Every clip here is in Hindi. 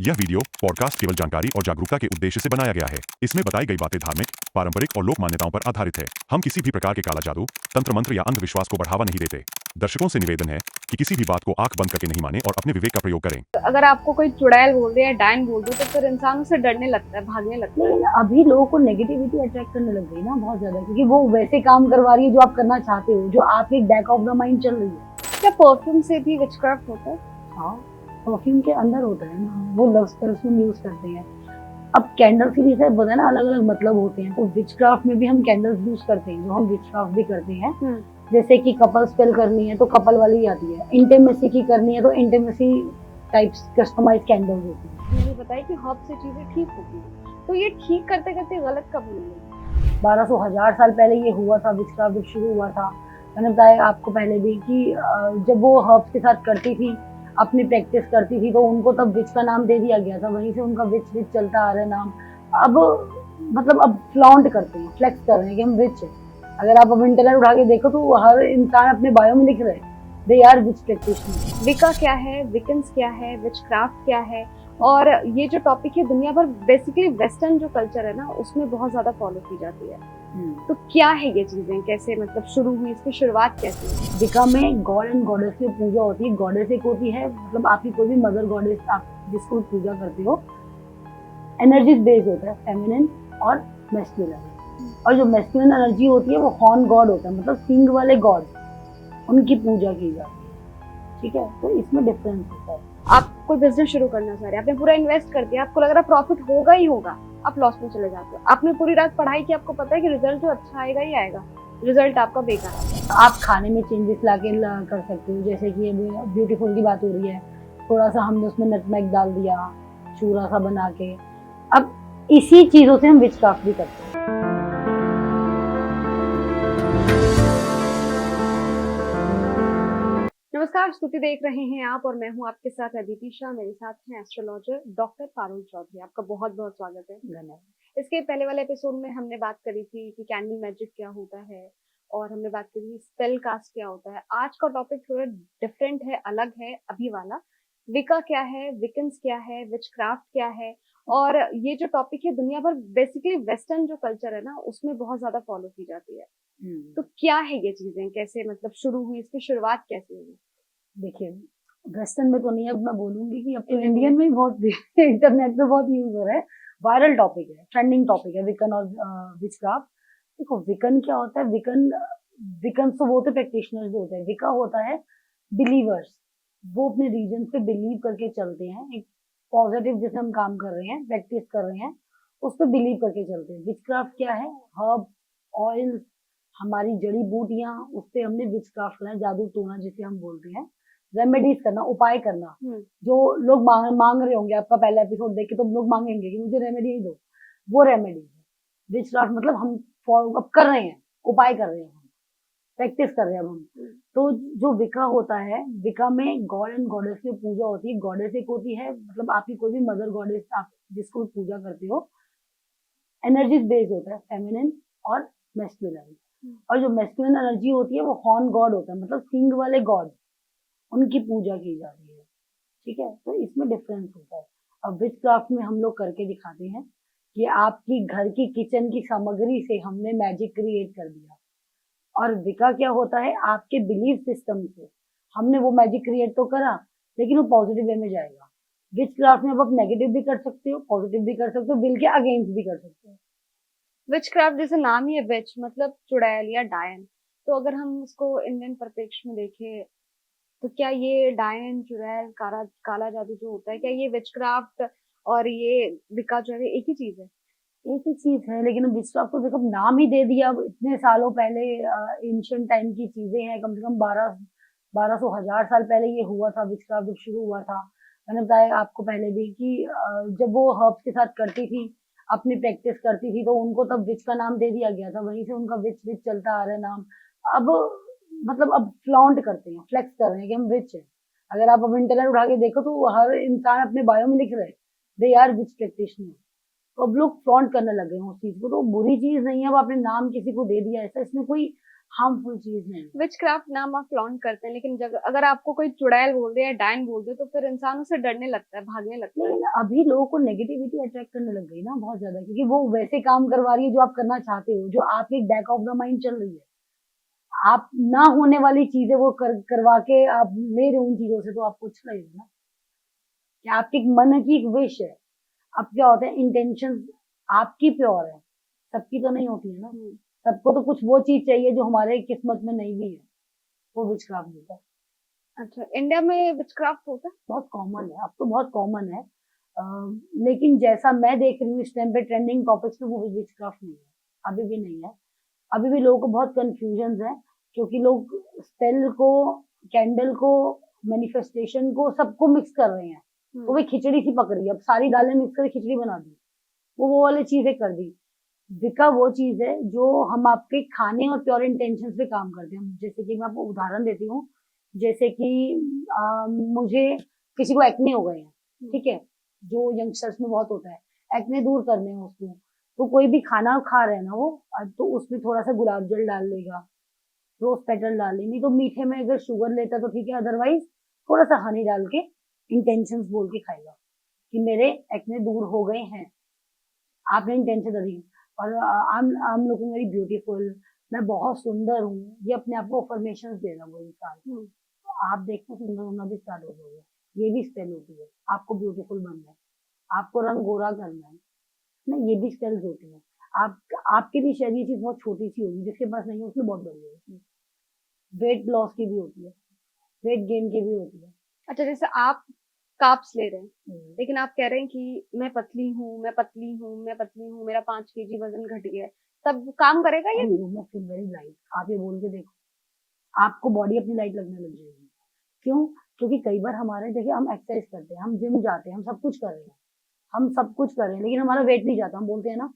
यह वीडियो पॉडकास्ट केवल जानकारी और जागरूकता के उद्देश्य से बनाया गया है। इसमें बताई गई बातें धार्मिक, पारंपरिक और लोक मान्यताओं पर आधारित है। हम किसी भी प्रकार के काला जादू, तंत्र मंत्र या अंधविश्वास को बढ़ावा नहीं देते। दर्शकों से निवेदन है कि किसी भी बात को आंख बंद करके नहीं माने और अपने विवेक का प्रयोग करें। अगर आपको कोई चुड़ैल बोल दे या डायन बोल दे तो फिर इंसान उससे डरने लगता है, भागने लगता है। लेकिन अभी लोगों को नेगेटिविटी अट्रैक्ट करने लग गई ना बहुत ज्यादा, क्योंकि वो वैसे काम करवा रही है जो आप करना चाहते हो, जो आपके बैक ऑफ द माइंड चल रही है। क्या परफ्यूम से भी विचक्राफ्ट होता है? हाँ, परफ्यूम के अंदर होता है ना, वो लव स्पेल्स में यूज करते हैं। अब कैंडल्स के भी शायद पता है ना, अलग अलग मतलब होते हैं, तो विचक्राफ्ट में भी हम कैंडल्स यूज करते हैं, जो हम विचक्राफ्ट भी करते हैं। जैसे कि कपल स्पेल करनी है तो कपल वाली आती है, इंटीमेसी की करनी है तो इंटीमेसी टाइप्स कस्टमाइज कैंडल्स होती है। मुझे बताइए कि हर्ब से चीजें ठीक होती हैं, तो ये ठीक करते करते गलत कब हुई? 1200 साल पहले ये हुआ था, विचक्राफ्ट जब शुरू हुआ था। मैंने बताया आपको पहले भी कि जब वो हर्ब्स के साथ करती थी, अपनी प्रैक्टिस करती थी, तो उनको तब विच का नाम दे दिया गया था। वहीं से उनका विच विच चलता आ रहा है नाम। अब मतलब अब फ्लॉन्ट करते हैं, फ्लेक्स कर रहे हैं कि हम विच है। अगर आप अब इंटरनेट उठा के देखो तो हर इंसान अपने बायो में लिख रहे हैं दे आर विच प्रैक्टिशनर। विका क्या है, विकन्स क्या है, विचक्राफ्ट क्या है, और ये जो टॉपिक है दुनिया भर बेसिकली वेस्टर्न जो कल्चर है ना उसमें बहुत ज्यादा फॉलो की जाती है। तो क्या है ये चीजें, कैसे मतलब शुरू हुई, इसकी शुरुआत कैसे हुई? विका में गॉड एंड गॉडेस की पूजा होती है। गॉडेस एक होती है, मतलब आपकी कोई भी मदर गॉडेस आप जिसको पूजा करते हो, एनर्जी बेस्ड होता है, फेमिनिन और मैस्कुलिन। और जो मैस्कुलिन एनर्जी होती है वो हॉर्न गॉड होता है, मतलब सींग वाले गॉड, उनकी पूजा की जाती है। ठीक है, तो इसमें डिफरेंस होता है। आप कोई बिजनेस शुरू करना चाह रहे हैं, आपने पूरा इन्वेस्ट कर दिया, आपको लग रहा है प्रॉफिट होगा ही होगा, आप लॉस में चले जाते हो। आपने पूरी रात पढ़ाई की, आपको पता है कि रिजल्ट जो अच्छा आएगा ही आएगा, रिजल्ट आपका बेकार आएगा। आप खाने में चेंजेस लाके कर सकते हो, जैसे कि ब्यूटीफुल की बात हो रही है, थोड़ा सा हमने उसमें नटमेग डाल दिया, चूरा सा बना के। अब इसी चीजों से हम विचक्राफ्ट भी करते हैं। नमस्कार, स्तुति देख रहे हैं आप और मैं हूं आपके साथ अदिति शाह। मेरे साथ हैं एस्ट्रोलॉजर डॉक्टर पारुल चौधरी। आपका बहुत बहुत स्वागत है। धन्यवाद। इसके पहले वाले एपिसोड में हमने बात करी थी कि कैंडल मैजिक क्या होता है, और हमने बात करी थी स्पेल कास्ट क्या होता है। आज का टॉपिक थोड़ा डिफरेंट है, अलग है अभी वाला। विका क्या है, विकन्स क्या है, विचक्राफ्ट क्या है, और ये जो टॉपिक है दुनिया भर बेसिकली वेस्टर्न जो कल्चर है ना उसमें बहुत ज्यादा फॉलो की जाती है। तो क्या है ये चीजें, कैसे मतलब शुरू हुई, इसकी शुरुआत कैसे हुई? देखिए, वेस्टर्न में तो नहीं, अब मैं बोलूंगी कि अपने इंडियन में ही बहुत इंटरनेट पे बहुत यूज हो रहा है, वायरल टॉपिक है, ट्रेंडिंग टॉपिक है, विकन और विचक्राफ्ट। देखो, विकन क्या होता है? विकन विकन तो वो होते प्रैक्टिशनर्स होते हैं। विका होता है बिलीवर्स, वो अपने रीजन पे बिलीव करके चलते हैं, एक पॉजिटिव जैसे हम काम कर रहे हैं, प्रैक्टिस कर रहे हैं, उस पर बिलीव करके चलते हैं। विचक्राफ्ट क्या है? हर्ब, ऑयल, हमारी जड़ी बूटियां, उस पे हमने विचक्राफ्ट करना, जादू टोना जिसे हम बोलते हैं, रेमेडीज करना, उपाय करना। जो लोग मांग रहे होंगे, आपका पहला एपिसोड देख के तो लोग मांगेंगे कि मुझे रेमेडी दो, वो रेमेडी है। विचक्राफ्ट मतलब हम अब कर रहे हैं, उपाय कर रहे हैं, हम प्रैक्टिस कर रहे हैं। अब हम तो जो विका होता है, विका में गॉड एंड गॉडेस की पूजा होती है। गॉडेस एक होती है, मतलब आपकी कोई भी मदर गॉडेस आप जिसको पूजा करते हो, एनर्जी बेस्ड होता है, फेमिनिन और मैस्कुलिन। और जो मैस्कुलिन एनर्जी होती है वो हॉर्न गॉड होता है, मतलब सींग वाले गॉड, उनकी पूजा की जाती है। ठीक है, तो इसमें डिफरेंस होता है। अब विचक्राफ्ट में हम लोग करके दिखाते हैं कि आपकी घर की किचन की सामग्री से हमने मैजिक क्रिएट कर दिया। और विका क्या होता है? आपके बिलीफ सिस्टम से हमने वो मैजिक क्रिएट तो करा, लेकिन वो पॉजिटिव वे में जाएगा। विचक्राफ्ट में अब आप नेगेटिव भी कर सकते हो, पॉजिटिव भी कर सकते हो, बिल के अगेंस्ट भी कर सकते हो। विचक्राफ्ट जैसे नाम ही है विच, मतलब चुड़ैल या डायन। तो अगर हम उसको इंडियन परिप्रेक्ष्य में देखें तो क्या ये डायन, चुड़ैल, काला जादू जो होता है, क्या ये विचक्राफ्ट और ये विका जो है एक ही चीज है? एक ही चीज है, लेकिन विचक्राफ्ट को देखो नाम ही दे दिया। अब इतने सालों पहले एंशियंट टाइम की चीजें हैं, कम से कम 1200 साल पहले ये हुआ था, विचक्राफ्ट जब शुरू हुआ था। मैंने बताया आपको पहले भी कि जब वो हर्ब्स के साथ करती थी, अपनी प्रैक्टिस करती थी, तो उनको तब विच का नाम दे दिया गया था। वहीं से उनका विच विच चलता आ रहा है नाम। अब मतलब अब फ्लॉन्ट करते हैं, फ्लेक्स कर रहे हैं कि हम विच है। अगर आप अब इंटरनेट उठा के देखो तो हर इंसान अपने बायो में लिख रहे हैं दे आर विच प्रैक्टिशनर। तो अब लोग फ्लॉन्ट करने लगे हैं उस चीज को, तो बुरी चीज नहीं है। अब आपने नाम किसी को दे दिया ऐसा, इसमें कोई हार्मफुल चीज नहीं है। विचक्राफ्ट नाम आप लॉन्च करते हैं, लेकिन अगर आपको कोई चुड़ैल बोल दे या डायन बोल दे तो फिर इंसान उससे डरने लगता है, भागने लगता है। लेकिन अभी लोगों को नेगेटिविटी अट्रैक्ट करने लग गई ना बहुत ज्यादा, क्योंकि वो वैसे काम करवा रही है जो आप करना चाहते हो, जो आपके बैक ऑफ द माइंड चल रही है। आप ना होने वाली चीजें वो करवा के आप ले रहे हो उन चीजों से, तो आप कुछ नहीं हो ना, कि आपके मन की एक विश है। अब क्या होता है, इंटेंशन आपकी प्योर है, सबकी तो नहीं होती है ना। सबको तो कुछ वो चीज चाहिए जो हमारे किस्मत में नहीं भी है, वो विचक्राफ्ट होता है। अच्छा, इंडिया में विचक्राफ्ट होता है? बहुत कॉमन है, अब तो बहुत कॉमन है। लेकिन जैसा मैं देख रही हूँ इस टाइम पे ट्रेंडिंग टॉपिक्स पे, वो विचक्राफ्ट नहीं है, अभी भी नहीं है। अभी भी लोगों को बहुत कंफ्यूजन है, क्योंकि लोग स्पेल को, कैंडल को, मैनिफेस्टेशन को, सबको मिक्स कर रहे हैं। तो वे खिचड़ी सी पक रही है, अब सारी दालें मिक्स करके खिचड़ी बना दी, वो वाली चीजें कर दी। विका वो चीज है जो हम आपके खाने और प्योर इंटेंशन पे काम करते हैं। जैसे कि मैं आपको उदाहरण देती हूँ, जैसे कि मुझे किसी को एक्ने हो गए हैं, ठीक है, जो यंगस्टर्स में बहुत होता है, एक्ने दूर करने हैं उसको, तो कोई भी खाना खा रहे हैं ना वो, तो उसमें थोड़ा सा गुलाब जल डाल लेगा, रोज पेटल डाल लेंगे। तो मीठे में अगर शुगर लेता तो ठीक है, अदरवाइज थोड़ा सा हनी डाल के इंटेंशंस बोल के खाएगा कि मेरे एक्ने दूर हो गए हैं। आपने इंटेंशन दी, और I am looking very beautiful, मैं बहुत सुंदर हूँ, ये अपने आप को अफर्मेशंस दे रहा है वो इंसान। तो आप देखते सुंदर होना भी स्टार्ट हो जाओगे। ये भी स्पेल होती है, आपको ब्यूटीफुल बनना है, आपको रंग गोरा करना है ना, ये भी स्पेल्स होती है। आप आपके भी शायद ये चीज बहुत छोटी सी होगी, जिसके पास नहीं है उसमें बहुत बड़ी होगी। वेट लॉस की भी होती है, वेट गेन की भी होती है। अच्छा, जैसे आप कार्ब्स ले रहे हैं, हम्म। लेकिन आप कह रहे हैं कि मैं पतली हूँ, मैं पतली हूँ, मैं पतली हूँ, मेरा 5 kg वजन घट गया है, तब काम करेगा ये? You must feel very light, आप ये बोल के देखो, आपको बॉडी अपनी लाइट लगने लग जाएगी। क्यों? क्योंकि कई बार हमारे, देखिए हम एक्सरसाइज करते हैं, हम जिम जाते हैं, हम सब कुछ कर रहे हैं, हम सब कुछ कर रहे हैं, लेकिन हमारा वेट नहीं जाता। हम बोलते हैं ना,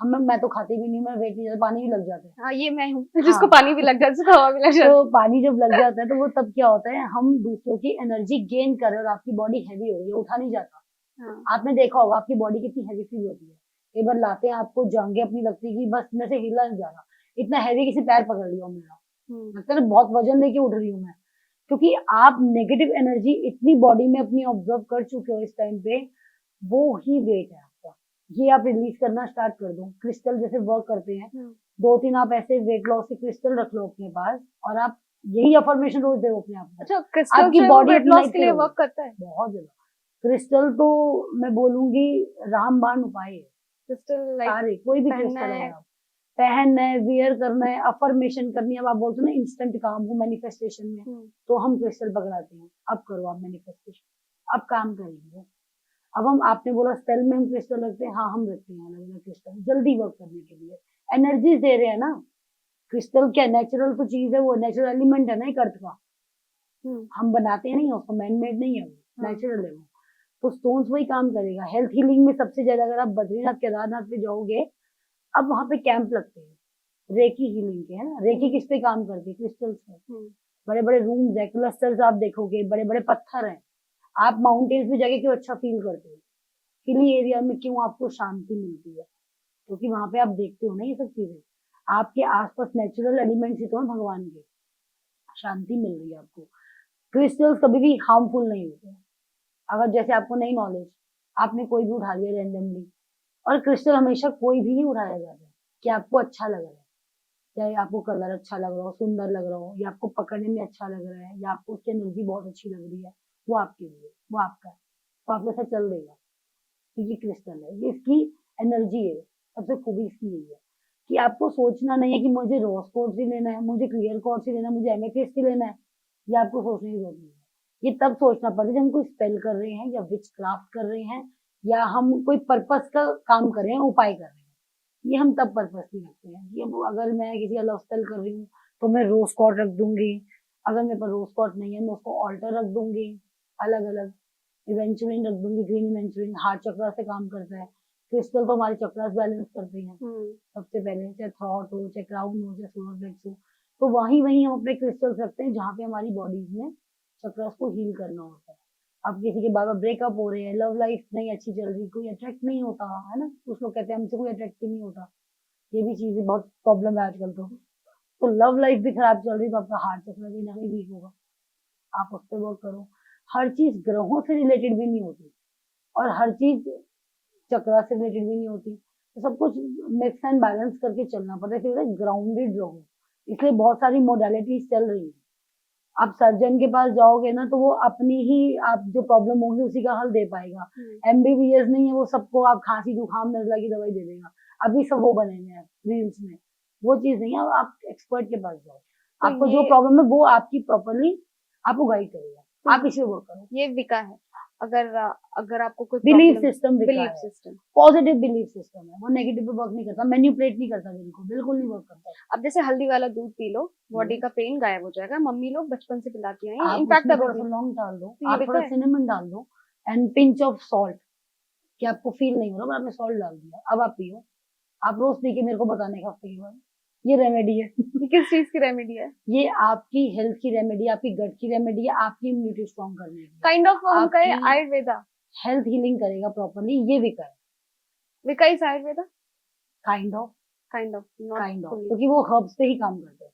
हम मैं तो खाती भी नहीं, मैं वेट नहीं जाता, पानी भी लग जाता है। हाँ, ये मैं हूँ हाँ। जिसको पानी भी लग जाता है, जिसको हवा भी लग जाती तो पानी जब लग जाता है तो वो तब क्या होता है, हम दूसरों की एनर्जी गेन कर रहे हैं और आपकी बॉडी हैवी हो रही है, उठा नहीं जाता। है। हाँ। आपने देखा होगा आपकी बॉडी कितनी हैवी फील होती है। कई बार लाते हैं आपको, जांघें अपनी लगती है कि बस मेरे से हिला नहीं जा रहा, इतना हैवी किसी पैर पकड़ लिया मेरा, लगता है बहुत वजन लेके उठ रही हूँ मैं। क्योंकि आप नेगेटिव एनर्जी इतनी बॉडी में अपनी ऑब्जर्व कर चुके हो इस टाइम पे, वो ही वेट है आपका। ये आप रिलीज करना स्टार्ट कर दो, क्रिस्टल जैसे वर्क करते हैं, 2-3 आप ऐसे वेट लॉस के क्रिस्टल रख लो अपने पास, और आप यही अफर्मेशन रोज दो अपने आप को। अच्छा, क्रिस्टल आपकी जो है वो बॉडी वेट अपनी लॉस लाइफ के लिए करोगे। वर्क करता है? बहुत ज्यादा क्रिस्टल तो मैं बोलूंगी रामबाण उपाय है। क्रिस्टल लाइक सारे, कोई भी पहनना क्रिस्टल है? है, आप पहनना है, वियर करना है, अफर्मेशन करनी है। अब आप बोलते हो ना इंस्टेंट काम हो मैनिफेस्टेशन में, तो हम क्रिस्टल पकड़ाते हैं, अब करो आप मैनिफेस्टेशन, अब काम करेंगे। अब हम, आपने बोला स्पेल में हम क्रिस्टल रखते हैं, हाँ हम रखते हैं अलग अलग क्रिस्टल, जल्दी वर्क करने के लिए, एनर्जी दे रहे हैं ना। क्रिस्टल क्या नेचुरल तो चीज है, वो नेचुरल एलिमेंट है ना एक अर्थ का, हम बनाते नहीं है उसको, मैन मेड नहीं है वो, नेचुरल है वो। तो स्टोन्स वही काम करेगा। हेल्थ हीलिंग में सबसे ज्यादा, अगर आप बद्रीनाथ केदारनाथ पे जाओगे, अब वहां पे कैंप लगते हैं रेकी हीलिंग के, है ना। रेकी किस पे काम करती है? क्रिस्टल्स पे। बड़े बड़े रूम्स है, क्लस्टर्स आप देखोगे, बड़े बड़े पत्थर हैं। आप माउंटेन्स में जाके क्यों अच्छा फील करते हो? हिली एरिया में क्यों आपको शांति मिलती है? क्योंकि वहां पे आप देखते हो ना ये सब चीजें, आपके आसपास नेचुरल एलिमेंट्स ही तो है भगवान के, शांति मिल रही है आपको। क्रिस्टल्स कभी भी हार्मफुल नहीं होते। अगर जैसे आपको नहीं नॉलेज, आपने कोई भी उठा लिया रैंडमली, और क्रिस्टल हमेशा कोई भी नहीं उठाया जाता है कि आपको अच्छा लग रहा है, चाहे आपको कलर अच्छा लग रहा हो, सुंदर लग रहा हो, या आपको पकड़ने में अच्छा लग रहा है, या आपको उसकी एनर्जी बहुत अच्छी लग रही है, वो आपके लिए, वो आपका है, तो आपके साथ चल देगा। ये क्रिस्टल है, ये इसकी एनर्जी है। सबसे खूबी इसकी यही है कि आपको सोचना नहीं है कि मुझे रोज क्वार्ट्ज ही लेना है, मुझे क्लियर क्वार्ट्ज ही लेना है, मुझे एमेथिस्ट ही लेना है। ये आपको सोचने की जरूरत नहीं है। ये तब सोचना पड़ता है जब हम कोई स्पेल कर रहे हैं, या विच क्राफ्ट कर रहे हैं, या हम कोई पर्पस का काम कर रहे हैं, उपाय कर रहे हैं। ये हम तब पर्पस नहीं रखते हैं। ये अगर मैं किसी का लव स्पेल कर रही हूँ तो मैं रोज क्वार्ट्ज रख दूंगी, अगर मेरे पास रोज क्वार्ट्ज नहीं है मैं उसको ऑल्टर रख दूंगी, अलग अलग इवेंचुअली रख दूंगी। ग्रीन इवेंचुअली हार्ट चक्रा से काम करता है। क्रिस्टल तो हमारे चक्रास बैलेंस करते हैं सबसे पहले, चाहे थॉट हो, चाहे क्राउन हो, चाहे सोलर प्लेक्स हो। तो वहीं वहीं हम अपने क्रिस्टल्स रखते हैं जहाँ पे हमारी बॉडीज में चक्रास को हील करना होता है। अब किसी के बार बार ब्रेकअप हो रहे हैं, लव लाइफ नहीं अच्छी चल रही, कोई अट्रैक्ट नहीं होता है ना, कुछ लोग कहते हैं हमसे कोई अट्रैक्ट ही नहीं होता। ये भी चीजें बहुत प्रॉब्लम है आजकल तो। तो लव लाइफ भी खराब चल रही है तो आपका हार्ट चक्र भी ना कहीं वीक होगा, आप उस पर वर्क करो। हर चीज ग्रहों से रिलेटेड भी नहीं होती और हर चीज चक्रा से रिलेटेड भी नहीं होती, तो सब कुछ मिक्स एंड बैलेंस करके चलना पड़ता है, फिर ग्राउंडेड रहो। इसलिए बहुत सारी मोडालिटीज चल रही है। आप सर्जन के पास जाओगे ना तो वो अपनी ही आप जो प्रॉब्लम होगी उसी का हल दे पाएगा। एमबीबीएस नहीं है वो सबको आप खांसी जुकाम नजला की दवाई दे देगा, अभी सब वो बने हुए हैं रील्स में, वो चीज नहीं है। अब आप एक्सपर्ट के पास जाओ, तो आपको जो प्रॉब्लम है वो आपकी प्रॉपरली आपको गाइड करेगा, आप इसे वर्क करो। ये विका है। अगर अगर आपको कोई belief system belief system, positive belief system है, वो नेगेटिव पे वर्क नहीं करता, मैनिपुलेट नहीं करता, बिल्कुल नहीं वर्क करता। अब जैसे हल्दी वाला दूध पी लो, बॉडी हम्म। का पेन गायब हो जाएगा, मम्मी लोग बचपन से पिलाती हैं, आप इनफैक्ट उसमें अभी थोड़ा सा भी। लौंग डाल दो, तो ये आप विका थोड़ा है। सिनेमन डाल दो एंड पिंच ऑफ सॉल्ट, कि आपको फील नहीं हो रहा पर आपने सॉल्ट डाल दिया, अब आप पियो। आप रोज पी के मेरे को बताने का हफ्ते के बाद, ये रेमेडी है। ये किस चीज की रेमेडी है? ये आपकी हेल्थ की रेमेडी, आपकी गट की रेमेडी है, आपकी इम्यूनिटी स्ट्रॉन्ग करने की, काइंड ऑफ हम कहे आपकी आयुर्वेदा। हेल्थ हीलिंग करेगा प्रॉपरली, ये विका है। विका is Ayurveda, kind of kind of, not fully. क्योंकि वो हर्ब्स पे ही काम करते हैं,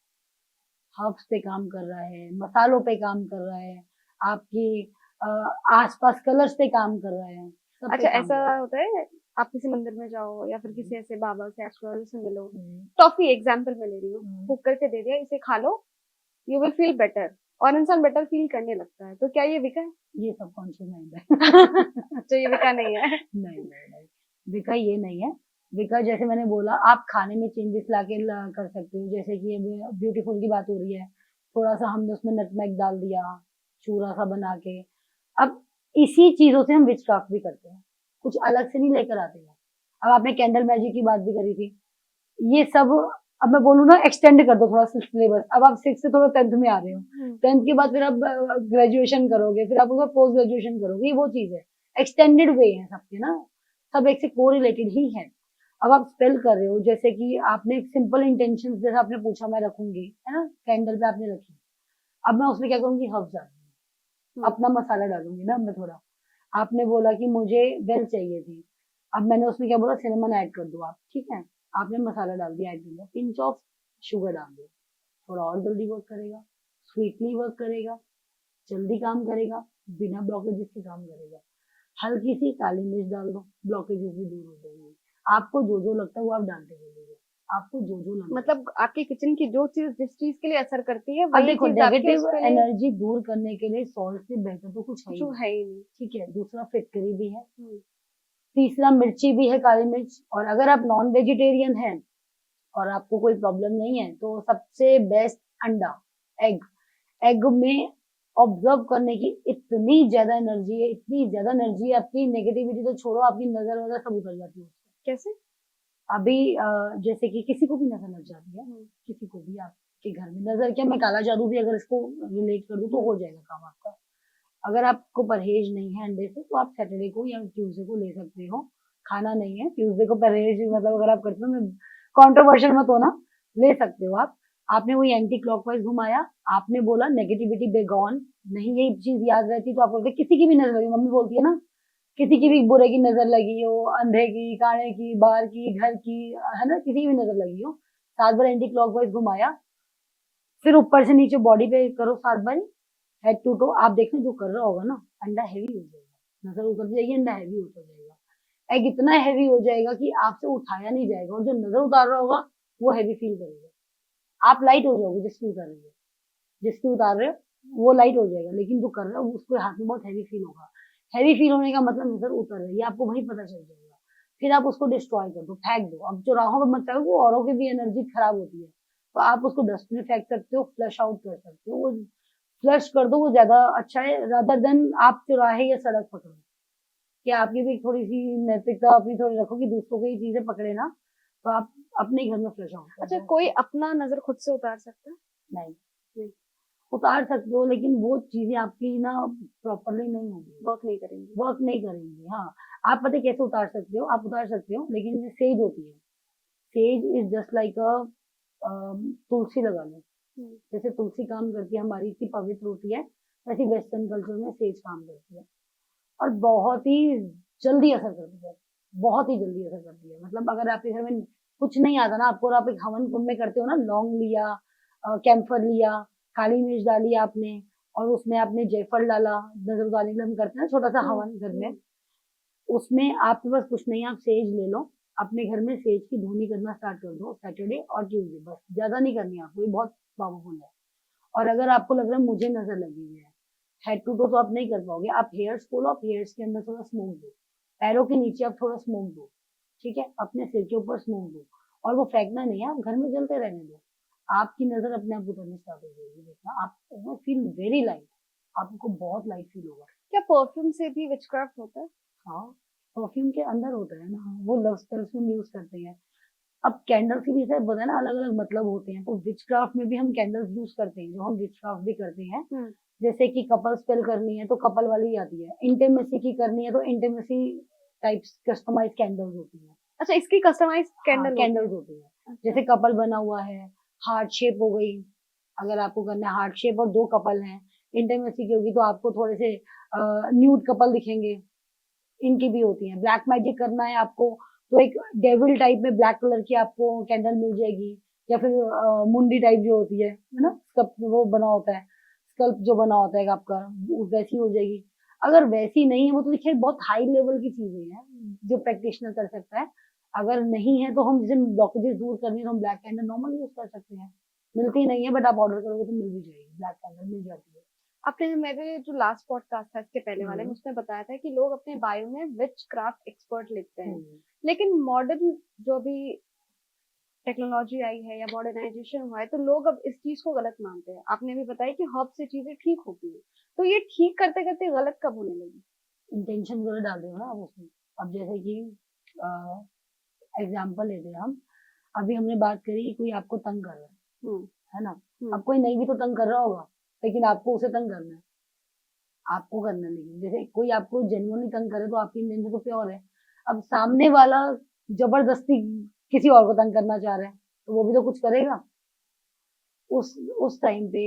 हर्ब्स पे काम कर रहा है, मसालों पे काम कर रहा है, आपकी आसपास कलर्स पे काम कर रहा है, सब पे अच्छा, काम ऐसा कर रहा है। होता है आप किसी मंदिर में जाओ या फिर किसी ऐसे बाबा से एस्ट्रोलॉजर से मिलो, हम्म, टॉफी एग्जांपल में ले रही हूँ, हम्म। फूक करके दे दिया, इसे खा लो, यू विल फील बेटर, और इंसान बेटर फील करने लगता है, तो क्या ये विका है? ये सबकॉन्शियस माइंड है। तो ये विका नहीं है। नहीं, विका ये नहीं है। विका जैसे मैंने बोला, आप खाने में चेंजेस लाके कर सकते हो, जैसे कि अभी ब्यूटीफुल की बात हो रही है, थोड़ा सा हमने उसमें नटमेग डाल दिया, चूरा सा बना के। अब इसी चीजों से हम विचक्राफ्ट भी करते हैं, कुछ अलग से नहीं लेकर आते हैं। अब आपने कैंडल मैजिक की बात भी करी थी, ये सब अब मैं बोलूँ ना, एक्सटेंड कर दो थोड़ा सिलेबस, अब आप 6 से थोड़ा 10th में आ रहे हो, 10th के बाद फिर आप ग्रेजुएशन करोगे, फिर आप पोस्ट ग्रेजुएशन करोगे, ये वो चीज है, एक्सटेंडेड वे है सबके ना, सब एक से को रिलेटेड ही है। अब आप स्पेल कर रहे हो, जैसे कि आपने एक सिंपल इंटेंशन, जैसे आपने पूछा मैं रखूंगी, है ना, कैंडल पे आपने रखी, अब मैं उसमें क्या करूंगी, हर्ब्स डालूंगी, अपना मसाला डालूंगी ना मैं थोड़ा। आपने बोला कि मुझे बेल चाहिए थी, अब मैंने उसमें क्या बोला, सिनेमन ऐड कर दो आप, ठीक है, आपने मसाला डाल दिया, ऐड कर दिया, पिंच ऑफ शुगर डाल दो, थोड़ा और जल्दी वर्क करेगा, स्वीटली वर्क करेगा, जल्दी काम करेगा, बिना ब्लॉकेजेस के काम करेगा। हल्की सी काली मिर्च डाल दो, ब्लॉकेजेस भी दूर हो जाएंगे। आपको जो जो लगता है वो आप डालते जाइए, आपको जो जो लगता है। मतलब आपके किचन की जो चीज जिस चीज के लिए असर करती है अब वही देखो, चीज आपके नेगेटिव उसके लिए एनर्जी दूर करने के लिए सॉल्ट से बेहतर तो कुछ है ही जो नहीं, है ही नहीं। ठीक है। दूसरा फिटकरी भी है, तीसरा मिर्ची भी है, काली मिर्च। और अगर आप नॉन वेजिटेरियन हैं और आपको कोई प्रॉब्लम नहीं है तो सबसे बेस्ट अंडा, एग। एग में ऑब्जर्व करने की इतनी ज्यादा एनर्जी है, इतनी ज्यादा एनर्जी है, आपकी नेगेटिविटी तो छोड़ो, आपकी नजर वगैरह सब उतर जाती है उससे। कैसे? अभी जैसे कि किसी को भी नजर लग जाती है, किसी को भी आपके घर में नजर, क्या मैं काला जादू भी अगर इसको रिलेट कर दूं तो हो जाएगा काम आपका। अगर आपको परहेज नहीं है अंडे से तो आप सैटरडे को या ट्यूसडे को ले सकते हो, खाना नहीं है ट्यूसडे को परहेज, मतलब अगर आप करते हो, कंट्रोवर्शियल मत होना, ले सकते हो आप। आपने वही एंटी क्लॉकवाइज घुमाया, आपने बोला नेगेटिविटी बेगॉन, नहीं यही चीज याद रहती तो आप बोलते किसी की भी नजर लगी, मम्मी बोलती है ना, किसी की भी बुरे की नजर लगी हो, अंधे की, काणे की, बाहर की, घर की, है ना, किसी की भी नजर लगी हो, 7 बार एंटी क्लॉकवाइज घुमाया, फिर ऊपर से नीचे बॉडी पे करो 7 बार, हेड टू टो। आप देखना जो कर रहा होगा ना, अंडा हैवी हो जाएगा, नजर उतर जाएगी, अंडा हैवी होता जाएगा, एग इतना हैवी हो जाएगा कि आपसे उठाया नहीं जाएगा, और जो नजर उतार रहा होगा वो हैवी फील करेगा। आप लाइट हो जाओगे जिसकी उतार रही है, जिसकी उतार रहे हो वो लाइट हो जाएगा, लेकिन जो कर रहा है उसको हाथ में बहुत हैवी फील होगा। हैवी फील होने का मतलब नजर उतर रही है, आपको वहीं पता चल जाएगा। फिर आप उसको डिस्ट्रॉय कर दो, फेंक दो। अब चौराहों पर मत फेंको, औरों की भी एनर्जी खराब होती है, तो आप उसको डस्टबिन में फेंक सकते हो, फ्लश आउट कर सकते हो, वो फ्लश कर दो, वो ज्यादा अच्छा है रादर देन आप चौराहे या सड़क पकड़ो। कि आपकी भी थोड़ी सी नैतिकता अपनी थोड़ी रखो कि दूसरों की चीजें पकड़े ना, तो आप अपने घर में फ्लश आउट कर अच्छा, दो। कोई अपना नजर खुद से उतार सकता है? नहीं, नहीं, उतार सकते हो, लेकिन वो चीजें आपकी ना प्रॉपरली नहीं होगी, वर्क नहीं करेंगे। वर्क नहीं करेंगी। हाँ, आप पता है कैसे उतार सकते हो, आप उतार सकते हो, लेकिन जैसे सेज होती है, sage is just like a tulsi लगा लो। जैसे तुलसी काम करती है, हमारी इतनी पवित्र होती है, वैसे वेस्टर्न कल्चर में सेज काम करती है, और बहुत ही जल्दी असर करती है, बहुत ही जल्दी असर करती है। मतलब अगर आपके घर में कुछ नहीं आता ना आपको, और आप एक हवन कुंड में करते हो ना, लौंग लिया, कैम्फर लिया, काली मिर्च डाली आपने, और उसमें आपने जायफल डाला, नजर उतारने के लिए हम करते हैं ना छोटा सा हवन घर में, उसमें आपके पास कुछ नहीं, आप सेज ले लो, अपने घर में सेज की धुनी करना स्टार्ट कर दो सैटरडे और ट्यूसडे, बस ज्यादा नहीं करनी आपको, ये बहुत पावरफुल है। और अगर आपको लग रहा है मुझे नजर लगी हुई है, हेड टू टो तो आप नहीं कर पाओगे, आप हेयर्स खोलो, आप हेयर्स के अंदर थोड़ा स्मोक दो, पैरों के नीचे आप थोड़ा स्मोक दो, ठीक है, अपने सिर के ऊपर स्मोक दो, और वो फेंकना नहीं है, आप घर में जलते रहने दो, आपकी नजर अपने आप उतरनी स्टार्ट हो जाएगी, देखना आप फील वेरी लाइट, आपको बहुत लाइट फील होगा। क्या परफ्यूम से भी विचक्राफ्ट होता है? हाँ, परफ्यूम के अंदर होता है ना, वो लव स्पेल्स में यूज करते हैं। अब कैंडल्स के भी शायद बताया ना अलग अलग मतलब होते हैं, तो विच क्राफ्ट में भी हम कैंडल्स यूज करते हैं, जो हम विच क्राफ्ट भी करते हैं। जैसे कि कपल स्पेल करनी है तो कपल वाली आती है, इंटीमेसी की करनी है तो इंटीमेसी टाइप्स कस्टमाइज कैंडल्स होती है। अच्छा, इसकी कस्टमाइज कैंडल कैंडल्स होती है, जैसे कपल बना हुआ है, हार्ट शेप हो गई, अगर आपको करना है हार्ट शेप और दो कपल हैं, इंटीमेसी की होगी तो आपको थोड़े से न्यूड कपल दिखेंगे, इनकी भी होती है। ब्लैक मैजिक करना है आपको तो एक डेविल टाइप में ब्लैक कलर की आपको कैंडल मिल जाएगी, या फिर मुंडी टाइप जो होती है ना, स्कल्प वो बना होता है, स्कल्प जो बना होता है आपका, वैसी हो जाएगी। अगर वैसी नहीं है वो तो देखिए बहुत हाई लेवल की चीजें हैं जो प्रैक्टिशनर कर सकता है, अगर नहीं है तो हम जैसे ब्लॉकेजेस दूर करनी है तो हम ब्लैक कैंडल नॉर्मल यूज कर सकते हैं, मिलती नहीं है बट आप ऑर्डर करोगे तो मिल भी जाएगी, ब्लैक कैंडल मिल जाती है। आपने मेरे जो लास्ट पॉडकास्ट था इसके पहले वाले में, उसमें बताया था कि लोग अपने बायो में विच क्राफ्ट एक्सपर्ट लिखते हैं, लेकिन मॉडर्न जो भी टेक्नोलॉजी आई है या मॉडर्नाइजेशन हुआ है तो लोग अब इस चीज को गलत मानते हैं। आपने भी बताया कि हर्ब से चीजें ठीक होती है, तो ये ठीक करते करते गलत कब होने लगी? इंटेंशन वगैरह डाल रहे हो ना आप उसमें। अब जैसे कि एग्जाम्पल लेते हैं हम, अभी हमने बात करी कि कोई आपको तंग कर रहा है ना, अब कोई नहीं भी तो तंग कर रहा होगा, लेकिन आपको उसे तंग करना है, आपको करना है, लेकिन जैसे कोई आपको जेन्युइनली तंग करे तो आपकी इंटेंशन तो प्योर है। अब सामने वाला जबरदस्ती किसी और को तंग करना चाह रहा है तो वो भी तो कुछ करेगा। उस टाइम पे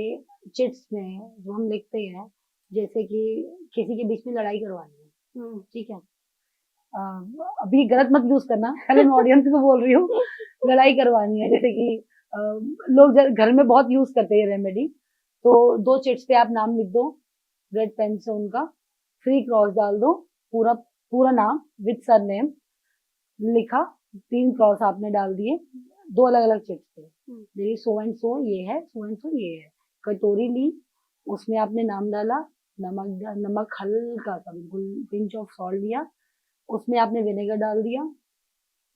चिट्स में जो हम लिखते हैं, जैसे कि किसी के बीच में लड़ाई करवानी है, ठीक है, अभी गलत मत यूज करना, पहले मैं ऑडियंस को बोल रही हूँ, लड़ाई करवानी है, जैसे कि लोग घर में बहुत यूज करते हैं रेमेडी, तो 2 चिट्स पे आप नाम लिख दो, रेड पेन से उनका, फ्री क्रॉस डाल दो, पूरा पूरा नाम विद सर नेम लिखा, 3 क्रॉस आपने डाल दिए 2 अलग अलग चिट्स पे, मेरी सो एंड सो ये है, सो एंड सो ये है, कटोरी ली, उसमें आपने नाम डाला, नमक हल्का सा बिल्कुल पिंच ऑफ सॉल्ट लिया, उसमें आपने विनेगर डाल दिया,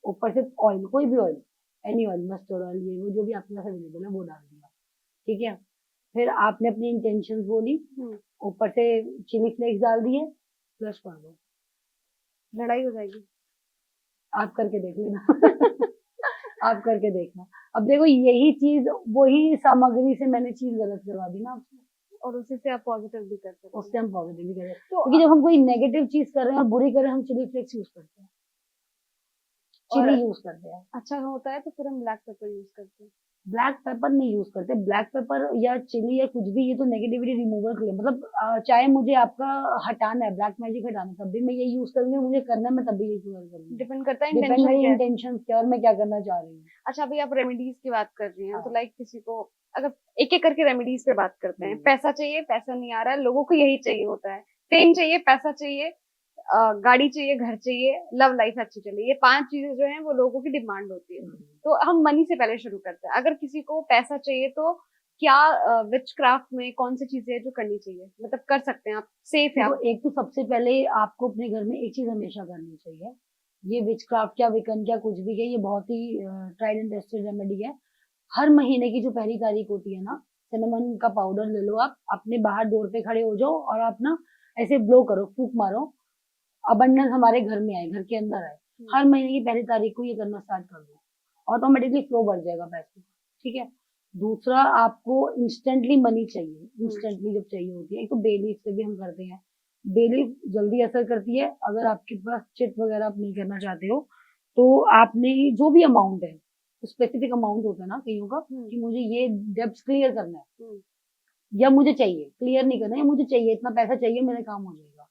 ऊपर से ऑयल, कोई भी oil, any oil, mustard oil, ये वो जो भी आपके पास अवेलेबल है वो डाल दिया, ठीक है। फिर आपने अपनी इंटेंशंस बोली, ऊपर से चिली फ्लेक्स डाल दिए, फ्लश कर दो, लड़ाई हो जाएगी। आप करके देख लेना आप करके देखना। अब देखो यही चीज, वही सामग्री से मैंने चीज गलत करवा दी ना आपसे, और उसी से आप पॉजिटिव भी कर सकते हैं। उससे हम पॉजिटिव भी करें, क्योंकि जब हम कोई नेगेटिव चीज कर रहे हैं और बुरी कर रहे हैं, हम चिली फ्लेक्स यूज करते हैं, चिली यूज करते हैं। अच्छा होता है तो फिर हम ब्लैक पेपर यूज करते हैं। ब्लैक पेपर नहीं यूज करते, ब्लैक पेपर या चिली या कुछ भी, ये तो नेगेटिविटी रिमूवल के लिए, मतलब चाहे मुझे आपका हटाना है, ब्लैक मैजिक हटाना, तब भी मैं ये यूज करूंगी, मुझे करना है मैं तब भी ये यूज करूंगी, डिपेंड करता है डिपेंड मेरी इंटेंशन क्या और मैं क्या करना चाह रही हूँ। अच्छा, अभी आप रेमेडीज की बात कर रही हैं, तो लाइक किसी को अगर एक एक करके रेमेडीज पे बात करते हैं, पैसा चाहिए, पैसा नहीं आ रहा है, लोगों को यही चाहिए होता है, फेम चाहिए, पैसा चाहिए, गाड़ी चाहिए, घर चाहिए, लव लाइफ अच्छी चले, ये 5 चीजें जो हैं वो लोगों की डिमांड होती है। तो हम मनी से पहले शुरू करते हैं। अगर किसी को पैसा चाहिए तो क्या विच क्राफ्ट में कौन सी चीजें हैं जो करनी चाहिए, मतलब कर सकते हैं आप, सेफ है? एक तो सबसे पहले आपको अपने घर में एक चीज हमेशा करनी चाहिए, ये विच क्राफ्ट क्या, विकन क्या, कुछ भी क्या, ये बहुत he tried and tested remedy है। हर महीने की जो पहली तारीख होती है ना, सिनेमन का पाउडर ले लो, आप अपने बाहर डोर पे खड़े हो जाओ और आप ना ऐसे ब्लो करो, फूक मारो, अबंडेंस हमारे घर में आए, घर के अंदर आए। हर महीने की पहली तारीख को ये करना स्टार्ट कर दो, ऑटोमेटिकली फ्लो बढ़ जाएगा पैसे, ठीक है। दूसरा, आपको इंस्टेंटली मनी चाहिए, इंस्टेंटली जब चाहिए होती है, एक तो बेलीफ से भी हम करते हैं, बेलीफ जल्दी असर करती है। अगर आपके पास चिट वगैरह आप नहीं करना चाहते हो तो आपने जो भी अमाउंट है, स्पेसिफिक अमाउंट होता है ना कईयों का, कि मुझे ये डेब्ट क्लियर करना है, या मुझे चाहिए, क्लियर नहीं करना है, मुझे चाहिए, इतना पैसा चाहिए, मेरा काम हो जाएगा,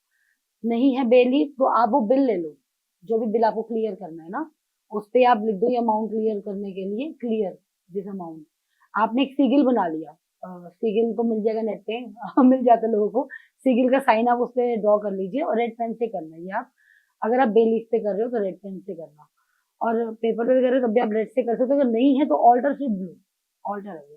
नहीं है बेली तो आप वो बिल ले लो, जो भी बिल आपको क्लियर करना है ना, उस पे आप लिख दो ये अमाउंट क्लियर करने के लिए, क्लियर दिस अमाउंट। आपने एक सिगिल बना लिया, सिगिल तो मिल जाएगा नेट पे मिल जाता है लोगों को। सिगिल का साइन आप उस पे ड्रॉ कर लीजिए और रेड पेन से करना है ये आप। अगर आप बेलीफ पे कर रहे हो तो रेड पेन से करना, और पेपर पे कर रहे हो तब भी आप रेड से कर सकते हो। अगर नहीं है तो ऑल्टर से ब्लू, ऑल्टर है ये।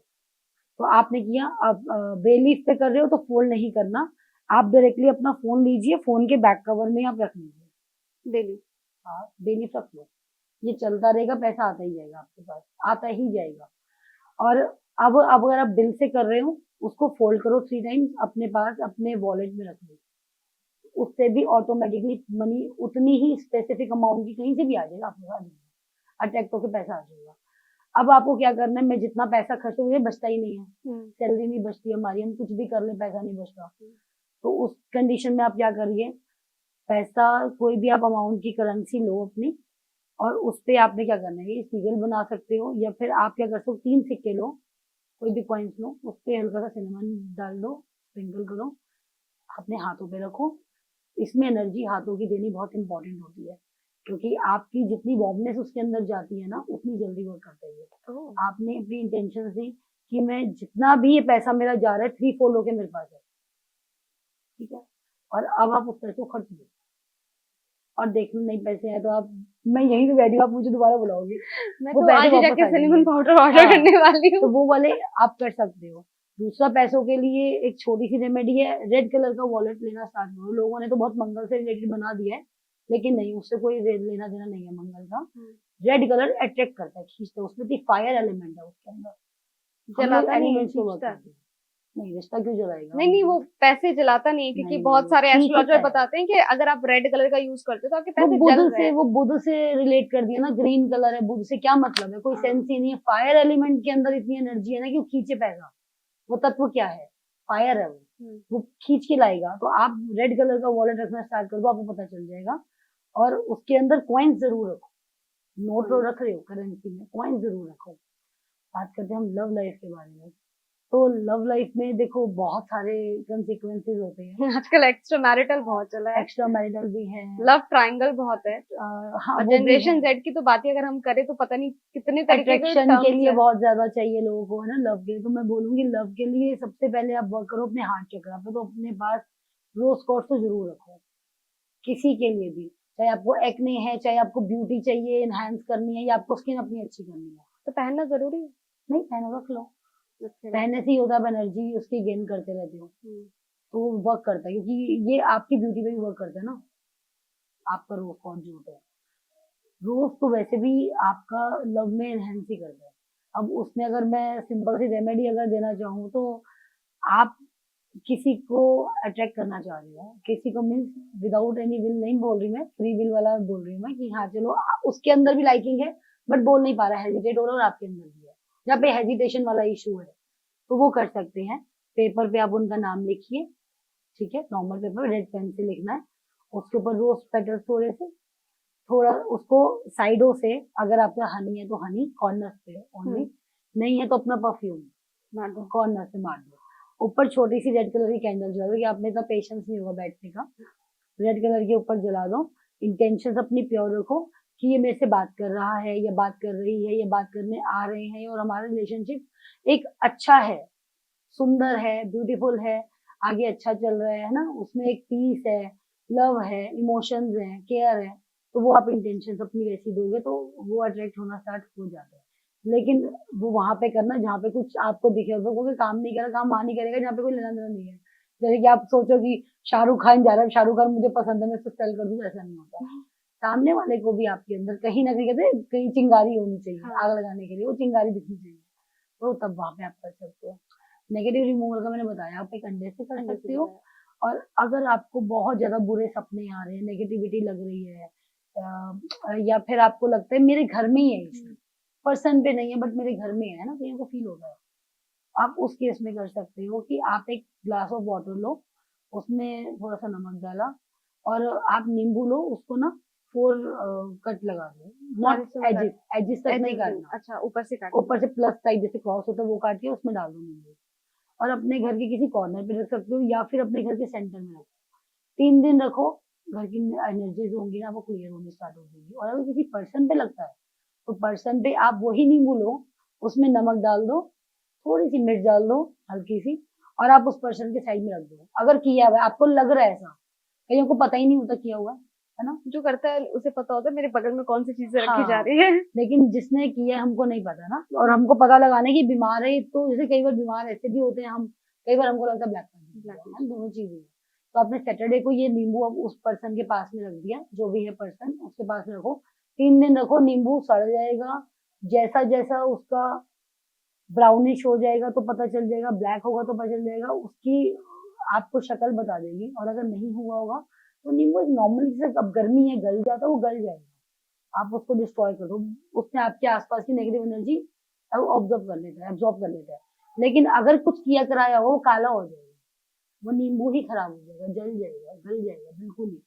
तो आपने किया, आप बेलीफ पे कर रहे हो तो फोल्ड नहीं करना, आप डायरेक्टली अपना फोन लीजिए, फोन के बैक कवर में आप रख लीजिए। डेली। हाँ, बेलीफ रख लो, ये चलता रहेगा, पैसा आता ही जाएगा आपके पास, आता ही जाएगा। और अब अगर आप बिल से कर रहे हो, उसको फोल्ड करो 3 टाइम्स, अपने पास अपने वॉलेट में रख लो। उससे भी ऑटोमेटिकली मनी उतनी ही स्पेसिफिक अमाउंट की कहीं से भी आ जाएगा, आपके पास अट्रैक्ट होकर पैसा आ जाएगा। अब आपको क्या करना है, मैं जितना पैसा खर्च मुझे बचता ही नहीं है, सैलरी नहीं बचती हमारी, हम कुछ भी कर ले पैसा नहीं बचता। तो उस कंडीशन में आप क्या करिए, पैसा कोई भी आप अमाउंट की करेंसी लो अपनी, और उस पे आपने क्या करना है, ये सीरियल बना सकते हो, या फिर आप क्या कर सकते हो, 3 सिक्के लो, कोई भी कॉइन्स लो, उस पे हल्का सा सिनेमन डाल दो, स्प्रिंकल करो, अपने हाथों पे रखो। इसमें एनर्जी हाथों की देनी बहुत इंपॉर्टेंट होती है, क्योंकि आपकी जितनी वार्मनेस उसके अंदर जाती है ना, उतनी जल्दी वर्क करता है ये। आपने अपनी इंटेंशन दी कि मैं जितना भी ये पैसा मेरा जा रहा है 3-4 होके मेरे पास है, ठीक है, और अब आप उस पैसे को खर्च दो, और देख लो नहीं पैसे हैं तो आप, मैं यहीं पे बैठी हूँ, आप मुझे दोबारा बुलाओगे, मैं वो तो पैसे आज ही वापस जाके आ सिनेमन जाएंगे। पाउडर ऑर्डर हाँ, करने वाली तो हूँ। वो वाले आप कर सकते हो। दूसरा पैसों के लिए एक छोटी सी रेमेडी है, रेड कलर का वॉलेट लेना स्टार्ट करो। लोगों ने तो बहुत मंगल से रिलेटेड बना दिया है, लेकिन नहीं, उससे कोई लेना देना नहीं है मंगल का। रेड कलर अट्रैक्ट करता है, खींचता है, उसमें फायर एलिमेंट है उसके अंदर, हम लोग जलाता नहीं है, एलिमेंट्स पे वर्क खींचता है। करते हैं। नहीं, रिश्ता क्यों जलाएगा? नहीं नहीं, वो पैसे जलाता नहीं है, क्योंकि नहीं बहुत नहीं, सारे खींचता एस्ट्रोलॉजर है। बताते हैं कि अगर आप रेड कलर का यूज करते हो तो आपके वो पैसे बुध जल रहे से, हैं। वो बुध से रिलेट कर दिया ना, ग्रीन कलर है, बुध से क्या मतलब है, कोई हाँ। सेंस ही नहीं है। फायर एलिमेंट के अंदर इतनी एनर्जी है ना कि वो खींचे पैसा। वो तत्व क्या है? फायर है वो खींच के लाएगा। तो आप रेड कलर का वॉलेट रखना स्टार्ट कर दो, आपको पता चल जाएगा। और उसके अंदर कॉइन्स जरूर रखो, नोट Coins। रख रहे हो करेंसी में, कॉइन्स जरूर रखो। बात करते हैं हम लव लाइफ के बारे में। तो लव लाइफ में देखो बहुत सारे कंसिक्वेंसेज होते हैं, आजकल एक्स्ट्रा मैरिटल बहुत चला है, एक्स्ट्रा मैरिटल भी है, लव ट्रायंगल बहुत है। हाँ और वो भी है। जनरेशन जेड की तो बात ही अगर हम करें तो पता नहीं कितने तरीके के अट्रैक्शन के टर्म्स लिए है। बहुत ज्यादा चाहिए लोगों को, है ना, लव के लिए। तो मैं बोलूंगी लव के लिए सबसे पहले आप वर्क करो अपने हार्ट चक्रा पे। तो अपने पास रोज कॉर्ड तो जरूर रखो, किसी के लिए भी, चाहे आपको एक्ने है, चाहे आपको ब्यूटी चाहिए इनहेंस करनी है, या आपको स्किन अपनी अच्छी करनी है, तो पहनना जरूरी है। नहीं पहनो, रख लो। अच्छा। पहनने से ही होता है, आप एनर्जी उसकी गेन करते रहते हो, तो वो वर्क करता है, क्योंकि ये आपकी ब्यूटी पे भी वर्क करता है ना, आपका रोज कॉर्ड जो होता है। रोज तो वैसे भी आपका लव में एनहेंस ही करता है। अब उसमें अगर मैं सिंपल सी रेमेडी अगर देना चाहूँ, तो आप किसी को अट्रैक्ट करना चाह रहे हो, किसी को मीन्स विदाउट एनी विल नहीं बोल रही मैं, फ्री विल वाला बोल रही हूँ मैं, कि हाँ चलो उसके अंदर भी लाइकिंग है बट बोल नहीं पा रहा है, हेजिटेट हो रहा है, और आपके अंदर भी है जहाँ पे हेजिटेशन वाला इशू है, तो वो कर सकते हैं। पेपर पे आप उनका नाम लिखिए, ठीक है, नॉर्मल पेपर रेड पेन से लिखना है, उसके ऊपर रोज पेटल थोड़े से, थोड़ा उसको साइडों से, अगर आपका हनी है तो हनी कॉर्नर पे ओनली, नहीं है तो अपना परफ्यूम मार दो, कॉर्नर से मार दो। ऊपर छोटी सी रेड कलर की कैंडल जला दो, कि आप में इतना पेशेंस नहीं होगा बैठने का, रेड कलर के ऊपर जला दो। इंटेंशन अपनी प्योर रखो कि ये मेरे से बात कर रहा है, या बात कर रही है, या बात करने आ रहे हैं, और हमारा रिलेशनशिप एक अच्छा है, सुंदर है, ब्यूटीफुल है, आगे अच्छा चल रहा है ना, उसमें एक पीस है, लव है, इमोशंस है, केयर है। तो वो आप इंटेंशन अपनी वैसी दोगे तो वो अट्रैक्ट होना स्टार्ट हो जाता है। लेकिन वो वहां पे करना जहाँ पे कुछ आपको दिखे, क्योंकि काम नहीं करेगा, काम वहां नहीं करेगा जहाँ पे कोई लेना देना नहीं है। जैसे कि आप सोचो कि शाहरुख खान जा रहा है, शाहरुख खान मुझे पसंद है, मैं उसको सेल कर दूं, ऐसा नहीं होता। सामने वाले को भी आपके अंदर कहीं ना कहीं, कहते हैं कहीं चिंगारी होनी चाहिए, आग लगाने के लिए वो चिंगारी दिखनी चाहिए, तो तब वहां पे आप कर सकते हो। नेगेटिव रिमूवल का मैंने बताया, आप एक अंडे से कर सकते हो। और अगर आपको बहुत ज्यादा बुरे सपने आ रहे हैं, नेगेटिविटी लग रही है, या फिर आपको लगता है मेरे घर में ही है, इस पर्सन पे नहीं है बट मेरे घर में है ना, तो को फील होता है, आप उस केस में कर सकते हो कि आप एक ग्लास ऑफ वाटर लो, उसमें थोड़ा सा नमक डाला, और आप नींबू लो, उसको ना 4 कट लगा दो, नॉट एजिस, एजिस तक नहीं काटना, अच्छा, ऊपर से काट, ऊपर से प्लस टाइप जैसे क्रॉस होता है वो काट के उसमें डाल दो नींबू, और अपने घर के किसी कॉर्नर पे रख सकते हो, या फिर अपने घर के सेंटर में रखो। 3 दिन रखो, घर की एनर्जीज होंगी ना वो क्लियर होनी स्टार्ट हो जाएगी। और अगर किसी पर्सन पे लगता है तो पर्सन पे आप वही नींबू लो, उसमें नमक डाल दो, थोड़ी सी मिर्च डाल दो, हल्की सी, और आप उस पर्सन के साइड में रख दो। अगर किया हुआ है, आपको लग रहा है ऐसा, कईयों को पता ही नहीं होता किया हुआ है ना। जो करता है उसे पता होता है मेरे बगल में कौन सी चीजें रखी जा हाँ, रही है। लेकिन जिसने किया है हमको नहीं पता ना, और हमको पता लगाना है कि बीमार है, तो जैसे कई बार बीमार ऐसे भी होते हैं हम, कई बार हमको लगता है ब्लैक Black है, दोनों चीजें हैं। तो आपने सैटरडे को ये नींबू अब उस पर्सन के पास में रख दिया, जो भी है पर्सन उसके पास में रखो, 3 दिन रखो, नींबू सड़ जाएगा, जैसा जैसा उसका ब्राउनिश हो जाएगा तो पता चल जाएगा, ब्लैक होगा तो पता चल जाएगा, उसकी आपको शक्ल बता देगी। और अगर नहीं हुआ होगा तो नींबू एक नॉर्मल, जैसे अब गर्मी है गल जाता है, वो गल जाएगा, आप उसको डिस्ट्रॉय करो, उसने आपके आसपास की नेगेटिव एनर्जी ऑब्जर्व कर लेता है, एब्जॉर्ब कर लेता है। लेकिन अगर कुछ किया कराया हो, वो काला हो जाएगा, वो नींबू ही खराब हो जाएगा, जल जाएगा, गल जाएगा, बिल्कुल ही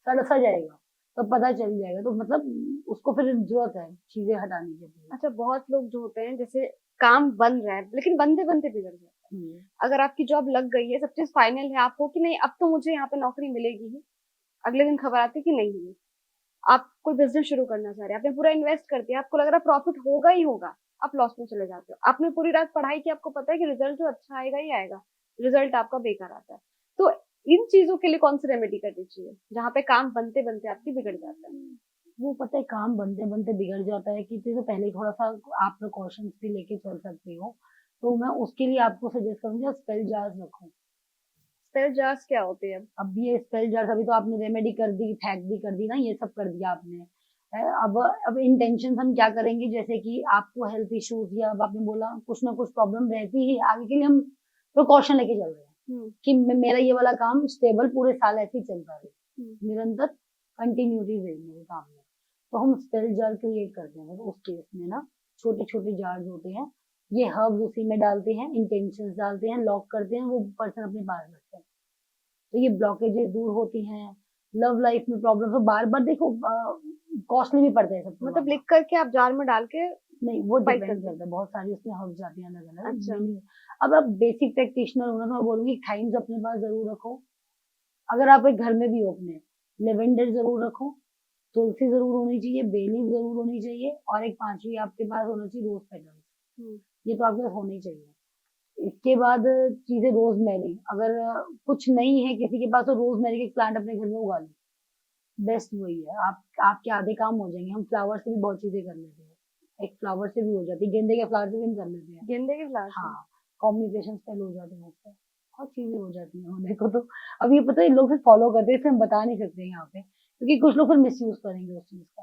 सड़ सा जाएगा, तो पता चल जाएगा। तो मतलब उसको फिर जरूरत है चीजें हटाने की अपनी। अच्छा, बहुत लोग जो होते हैं जैसे काम बन रहा है लेकिन बनते बनते बिगड़ जाता है। अगर आपकी जॉब लग गई है, सब चीज फाइनल है, आपको कि नहीं अब तो मुझे यहाँ पे नौकरी मिलेगी ही, अगले दिन खबर आती है कि नहीं हुई। आप कोई बिजनेस शुरू करना चाह रहे हैं, आपने पूरा इन्वेस्ट कर दिया, आपको लग रहा है प्रॉफिट होगा ही होगा, आप लॉस में चले जाते हो। आपने पूरी रात पढ़ाई की, आपको पता है कि रिजल्ट जो अच्छा आएगा ही आएगा, रिजल्ट आपका बेकार आता है। तो इन चीजों के लिए कौन सी रेमेडी करनी चाहिए जहाँ पे काम बनते बनते आपकी बिगड़ जाता है? वो पता है काम बनते बनते बिगड़ जाता है कि तो पहले थोड़ा सा आप प्रिकॉशंस भी लेके चल सकते हो। तो मैं उसके लिए आपको सजेस्ट करूंगी, स्पेल जार्स रखो। स्पेल जार्स क्या होते हैं? अब ये स्पेल जार्स, अभी तो आपने रेमेडी कर दी, फैक भी कर दी ना, ये सब कर दिया आपने। अब इंटेंशन हम क्या करेंगे, जैसे कि आपको हेल्थ इश्यूज या अब आपने बोला कुछ ना कुछ प्रॉब्लम रहती ही, आगे के लिए हम प्रिकॉशन लेके चल रहे हैं कि मेरा ये वाला काम स्टेबल पूरे साल ऐसे ही चलता रहे, निरंतर कंटिन्यूटी रहे मेरे काम में। तो हम स्पेल जार क्रिएट करते हैं, उस केस में ना छोटे छोटे जार्स होते हैं, ये हर्ब्स उसी में डालते हैं, इंटेंशंस डालते हैं, लॉक करते हैं, वो पर्सन अपने पास रखते हैं। तो ये ब्लॉकेजेस दूर होती हैं। लव लाइफ में प्रॉब्लम तो बार बार देखो कॉस्टली भी पड़ता है सब, मतलब लिख करके आप जार में डाल के? नहीं, वो फाइट डिपेंड करते हैं। करता है, बहुत सारी उसमें हर्ब्स जाती हैं अलग अलग। अच्छा। अब आप बेसिक प्रैक्टिशनर हो ना, तो मैं बोलूंगी थाइम्स अपने पास जरूर रखो। अगर आप एक घर में भी हो अपने, लेवेंडर जरूर रखो, तुलसी जरूर होनी चाहिए, बेलीफ जरूर होनी चाहिए, और एक पांचवी आपके पास होना चाहिए रोज पेटल्स। ये तो आपके पास होने चाहिए। इसके बाद चीजें रोजमेरी, अगर कुछ नहीं है किसी के पास तो रोजमेरी के प्लांट अपने घर में उगा लो, बेस्ट वही है। आपके आधे काम हो जाएंगे। हम फ्लावर से भी बहुत चीजें कर लेते हैं, एक फ्लावर से भी हो जाती है, गेंदे के फ्लावर से भी हम कर लेते हैं। गेंदे के फ्लावर से? हाँ, कॉम्युनिकेशन स्पेल हो जाते हैं उससे, बहुत चीजें हो जाती हैं होने को। तो अब ये पता है लोग फिर फॉलो करते हैं, इसलिए हम बता नहीं सकते यहाँ पे, क्योंकि कुछ लोग फिर मिस यूज करेंगे उस चीज का,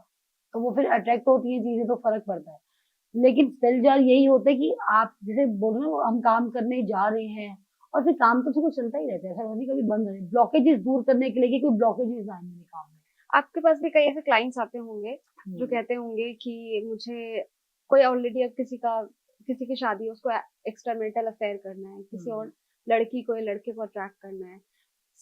तो वो फिर अट्रैक्ट होती है चीजें, तो फर्क पड़ता है। लेकिन स्पेल जार यही होता है कि आप जैसे बोल रहे हो हम काम करने जा रहे हैं, और फिर काम तो सबको चलता ही रहता है, ऐसा नहीं कभी बंद नहीं। ब्लॉकेजेस दूर करने के लिए कि कोई ब्लॉकेजेस आए मेरे काम में। आपके पास भी कई ऐसे क्लाइंट्स आते होंगे जो कहते होंगे कि मुझे कोई ऑलरेडी अब किसी की शादी है, उसको एक्स्ट्रा मैरिटल अफेयर करना है, किसी और लड़की को या लड़के को अट्रैक्ट करना है,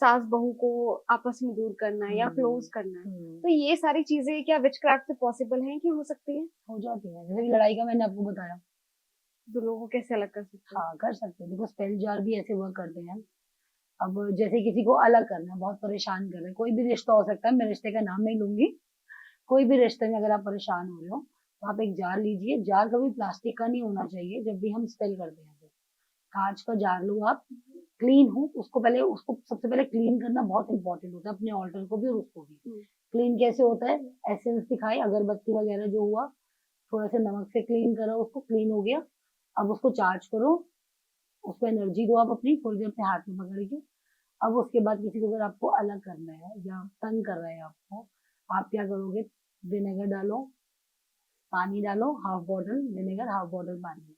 सास बहू को आपस में दूर करना है या क्लोज करना है। तो ये सारी चीजें क्या विचक्राफ्ट से पॉसिबल हैं कि हो सकती है? हो जाती है, जैसे कि लड़ाई का मैंने आपको बताया। तो लोगों को कैसे अलग कर सकते हैं? हाँ, कर सकते हैं, देखो स्पेल जार भी ऐसे वर्क करते हैं। अब जैसे किसी को अलग करना है, बहुत परेशान कर रहे हैं, कोई भी रिश्ता हो सकता है, मैं रिश्ते का नाम नहीं लूंगी, कोई भी रिश्ते में अगर आप परेशान हो रहे हो तो आप एक जार लीजिए। जार कभी प्लास्टिक का नहीं होना चाहिए जब भी हम स्पेल करते हैं, तो कांच का जार लो आप, क्लीन हो, उसको सबसे पहले क्लीन करना बहुत इंपॉर्टेंट होता है, अपने ऑल्टर को भी और उसको भी। क्लीन कैसे होता है, एसेंस दिखाए, अगरबत्ती वगैरह जो हुआ, थोड़ा सा नमक से क्लीन करो उसको, क्लीन हो गया। अब उसको चार्ज करो, उसको एनर्जी दो आप अपनी, थोड़ी देर अपने हाथ में पकड़ के। अब उसके बाद किसी को अगर आपको अलग करना है या तंग कर रहा है आपको, आप क्या करोगे, विनेगर डालो, पानी डालो, half bottle vinegar, half bottle पानी,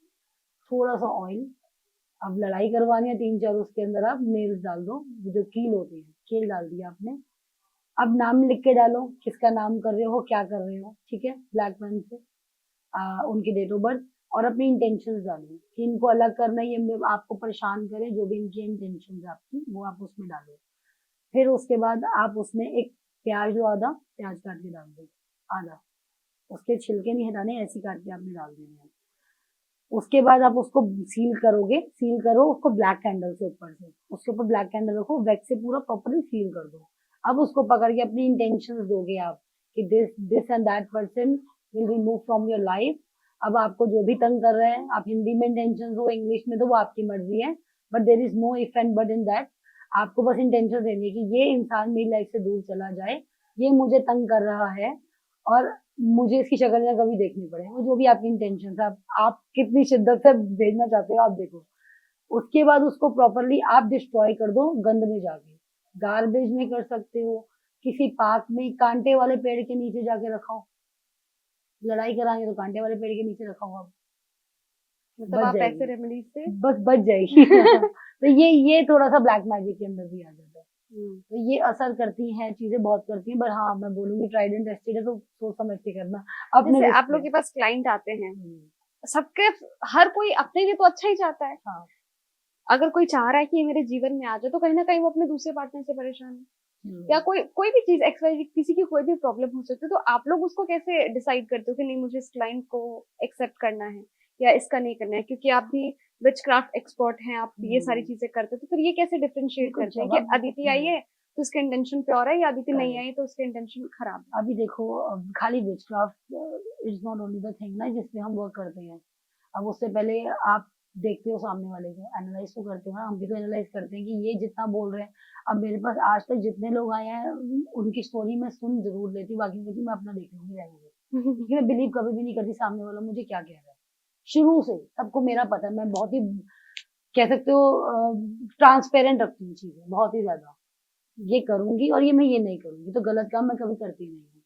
थोड़ा सा ऑयल। अब लड़ाई करवानी है 3-4, उसके अंदर आप नेल्स डाल दो, जो कील होती है, कील डाल दिया आपने। अब नाम लिख के डालो, किसका नाम कर रहे हो, क्या कर रहे हो, ठीक है, ब्लैक पेन से, उनकी डेट ऑफ बर्थ, और अपनी इंटेंशंस डालो कि इनको अलग करना है, ये आपको परेशान करे, जो भी इनकी इंटेंशंस आपकी, वो आप उसमें डालो। फिर उसके बाद आप उसमें एक प्याज लो, आधा प्याज काट के डाल दो, आधा, उसके छिलके नहीं हटाने, ऐसे काट के आपने डाल देने हैं। उसके बाद आप उसको सील करोगे, सील करो उसको ब्लैक कैंडल से, ऊपर से उसके ऊपर ब्लैक कैंडल रखो, वैक्स से पूरा प्रॉपरली सील कर दो। अब उसको पकड़ के अपनी इंटेंशंस दोगे आप कि this and that person will remove from your life, अब आपको जो भी तंग कर रहे हैं, आप हिंदी में इंटेंशन हो, इंग्लिश में, तो वो आपकी मर्जी है, but there is know if and but in that. आपको बस इंटेंशन देनी है कि ये इंसान मेरी लाइफ से दूर चला जाए, ये मुझे तंग कर रहा है और मुझे इसकी शक्ल ना कभी देखनी पड़े। वो जो भी आपकी इंटेंशन है, आप कितनी शिद्दत से भेजना चाहते हो आप देखो। उसके बाद उसको प्रॉपरली आप डिस्ट्रॉय कर दो गंद में जाके, गार्बेज में कर सकते हो, किसी पार्क में कांटे वाले पेड़ के नीचे जाके रखाओ। लड़ाई कराएंगे तो कांटे वाले पेड़ के नीचे रखाओ, आप मतलब बच आप ऐसे जाएगी, रेमेडीज से बस बच जाएगी। तो ये थोड़ा सा ब्लैक मैजिक के अंदर भी आ जाता है। तो ये असर करती हैं, चीजें बहुत करती हैं, पर हाँ मैं बोलूंगी ट्राइड एंड टेस्टेड है, तो सोच समझ के करना अपने जैसे रिस्क आप लोग के पास क्लाइंट आते हैं, सबके हर कोई अपने लिए तो अच्छा ही चाहता है। हाँ। अगर कोई चाह रहा है कि ये मेरे जीवन में आ जाए, तो कहीं ना कहीं वो अपने दूसरे पार्टनर से परेशान है, या कोई कोई भी चीज एक्सवाइज, किसी की कोई भी प्रॉब्लम हो सकती है, तो आप लोग उसको कैसे डिसाइड करते हो कि नहीं मुझे इस क्लाइंट को एक्सेप्ट करना है या इसका नहीं करना है? क्योंकि आप भी विचक्राफ्ट एक्सपर्ट हैं, आप ये सारी चीजें करते हो, तो फिर ये कैसे डिफरेंशिएट देखो, करते हैं जब कि आप अदिति आई है तो उसके इंटेंशन प्योर है, या अदिति नहीं Correct. आई तो उसके इंटेंशन खराब है? अभी देखो, खाली witchcraft is not only the thing ना जिसपे हम वर्क करते हैं। अब उससे पहले आप देखते हो सामने वाले को, एनालाइज तो करते हो ना, हम भी तो एनालाइज करते हैं कि ये जितना बोल रहे हैं। अब मेरे पास आज तक जितने लोग आए हैं, उनकी स्टोरी मैं सुन जरूर लेती हूँ, बाकी मैं अपना देख लूंगी रहेंगे, क्योंकि मैं बिलीव कभी भी नहीं करती सामने वाला मुझे क्या कह रहा है। शुरू से सबको मेरा पता है, मैं बहुत ही कह सकते हो ट्रांसपेरेंट रखती हूँ चीजें बहुत ही ज्यादा। ये करूंगी और ये नहीं करूंगी, तो गलत काम मैं कभी करती नहीं हूँ।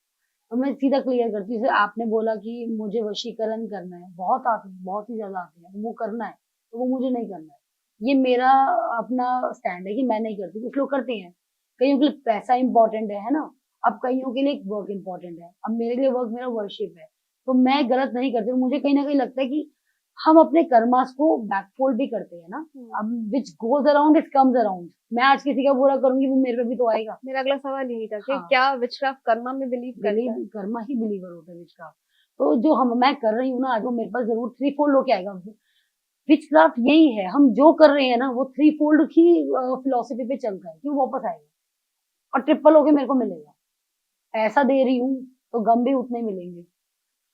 तो मैं सीधा क्लियर करती हूँ। जैसे आपने बोला कि मुझे वशीकरण करना है, बहुत आते हैं, बहुत ही ज्यादा आते हैं, वो करना है तो वो मुझे नहीं करना है। ये मेरा अपना स्टैंड है कि मैं नहीं करती, कुछ लोग करते हैं। कईयों के लिए पैसा इंपॉर्टेंट है ना। अब कईयों के लिए वर्क इंपॉर्टेंट है, अब मेरे लिए वर्क मेरा वर्शिप है, तो मैं गलत नहीं करती। मुझे कहीं ना कहीं लगता है कि हम अपने कर्मास को बैकफोल्ड भी करते हैं ना। अब which goes around it comes around. मैं आज किसी का बुरा करूंगी, वो मेरे पे भी तो आएगा। मेरा अगला सवाल यही था कि हाँ। क्या विचक्राफ्ट कर्मा में बिलीव करता है? बिलीव कर्मा ही बिलीवर होता है विचक्राफ्ट। तो जो हम मैं कर रही हूँ ना आज, वो मेरे पास जरूर थ्री फोल्ड होके आएगा। विचक्राफ्ट यही है, हम जो कर रहे हैं ना वो थ्री फोल्ड की फिलोसफी पे चलता है कि वो वापस आएगा और ट्रिपल होके मेरे को मिलेगा। ऐसा दे रही हूँ तो गम भी उतने मिलेंगे।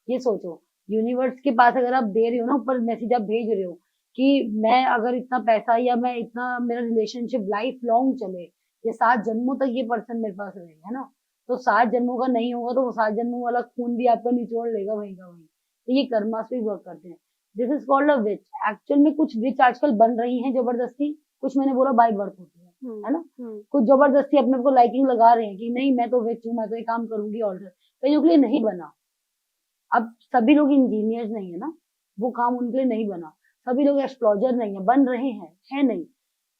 ये सोचो, यूनिवर्स के पास अगर आप दे रहे हो ना, ऊपर मैसेज आप भेज रहे हो कि मैं अगर इतना पैसा या मैं इतना मेरा रिलेशनशिप लाइफ लॉन्ग चले, ये 7 जन्मों तक ये पर्सन मेरे पास रहे, है ना। तो 7 जन्मों का नहीं होगा तो वो 7 जन्मों वाला खून भी आपका निचोड़ लेगा वहीं का वहीं। तो ये कर्मा से वर्क करते हैं। This is called a which. Actual में कुछ विच आजकल बन रही है जबरदस्ती, कुछ मैंने बोला बाय बर्थ होती है ना। कुछ जबरदस्ती अपने को लाइकिंग लगा रहे हैं कि नहीं मैं तो विच हूँ, मैं तो ये काम करूंगी ऑर्डर। कईयों के लिए नहीं बना। अब सभी लोग इंजीनियर्स नहीं है ना, वो काम उनके लिए नहीं बना। सभी लोग एस्ट्रोलॉजर नहीं है, बन रहे हैं, है नहीं।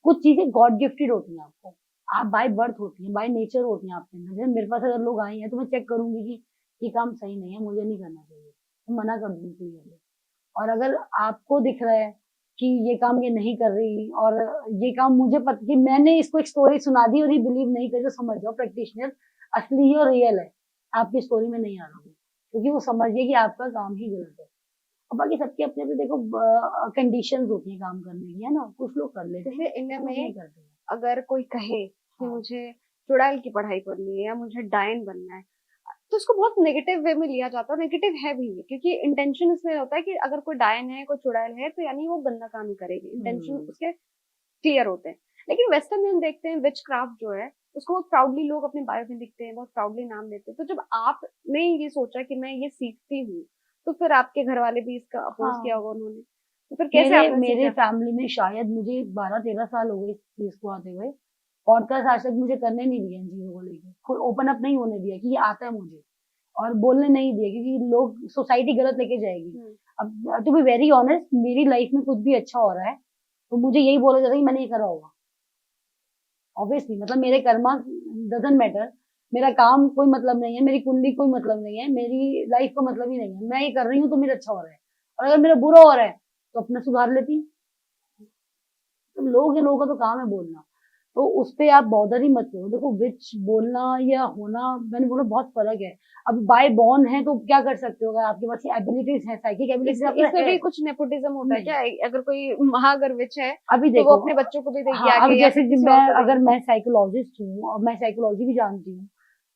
कुछ चीजें गॉड गिफ्टेड होती हैं आपको, आप बाय बर्थ होती हैं, बाय नेचर होती हैं आपके अंदर। जैसे मेरे पास अगर लोग आए हैं तो मैं चेक करूंगी कि ये काम सही नहीं है, मुझे नहीं करना चाहिए, तो मना कर दूंगी क्लियरली। और अगर आपको दिख रहा है कि ये काम ये नहीं कर रही और ये काम मुझे पता कि मैंने इसको एक स्टोरी सुना दी और ये बिलीव नहीं करी, तो समझ जाओ प्रैक्टिशनर असली है और रियल है, आपकी स्टोरी में नहीं आ रहा हूँ, क्योंकि वो समझिए कि आपका काम ही गलत है। और बाकी सबके अपने अपने देखो कंडीशंस होती हैं काम करने की, है ना। कुछ लोग कर लेते हैं, जैसे इंडिया कुछ लोग नहीं में करते हैं। अगर कोई कहे कि हाँ। मुझे चुड़ैल की पढ़ाई करनी है या मुझे डायन बनना है, तो उसको बहुत नेगेटिव वे में लिया जाता है। नेगेटिव है भी ये, क्योंकि इंटेंशन इसमें होता है कि अगर कोई डायन है, कोई चुड़ैल है, तो यानी वो गंदा काम ही करेगी। इंटेंशन उसके क्लियर होते हैं। लेकिन वेस्टर्न में हम देखते हैं विच क्राफ्ट जो है उसको बहुत प्राउडली लोग अपने बायो में लिखते हैं, बहुत प्राउडली नाम देते हैं। तो जब आपने ये सोचा कि मैं ये सीखती हूँ, तो फिर आपके घर वाले भी इसका अपोज किया हाँ। होगा उन्होंने, तो फिर कैसे मेरे आपने मेरे सीखा? फैमिली में शायद मुझे 12-13 साल हो गए इस चीज को आते हुए। पॉडकास्ट आज तक मुझे करने नहीं दिया इन चीजों को लेकर, कोई ओपन अप नहीं होने दिया कि ये आता है मुझे, और बोलने नहीं दिया क्योंकि लोग सोसाइटी गलत लेके जाएगी। अब टू बी वेरी ऑनेस्ट, मेरी लाइफ में कुछ भी अच्छा हो रहा है तो मुझे यही बोला जाता है कि मैंने ये करा होगा। ऑब्वियसली, मतलब मेरे कर्मा डजंट मैटर, मेरा काम कोई मतलब नहीं है, मेरी कुंडली कोई मतलब नहीं है, मेरी लाइफ का मतलब ही नहीं है। मैं ये कर रही हूँ तो मेरा अच्छा हो रहा है, और अगर मेरा बुरा हो रहा है तो अपना सुधार लेती। तो लोग है, लोगों का तो काम है बोलना, तो उस पे आप बॉदर ही मत करो। देखो विच बोलना या होना, मैंने बोला बहुत फर्क है। अब बाय बॉर्न है तो क्या कर सकते हो, अगर आपके पास एबिलिटीज है, साइकिक एबिलिटीज इसमें भी कुछ नेपोटिज्म होता है क्या? अगर कोई महागर विच है अभी तो वो देखो, अपने बच्चों को भी देगी हाँ, अब आगे, या जैसे फिर कि किसी मैं और को अगर देगी? मैं साइकोलॉजिस्ट हूँ और मैं साइकोलॉजी भी जानती हूँ,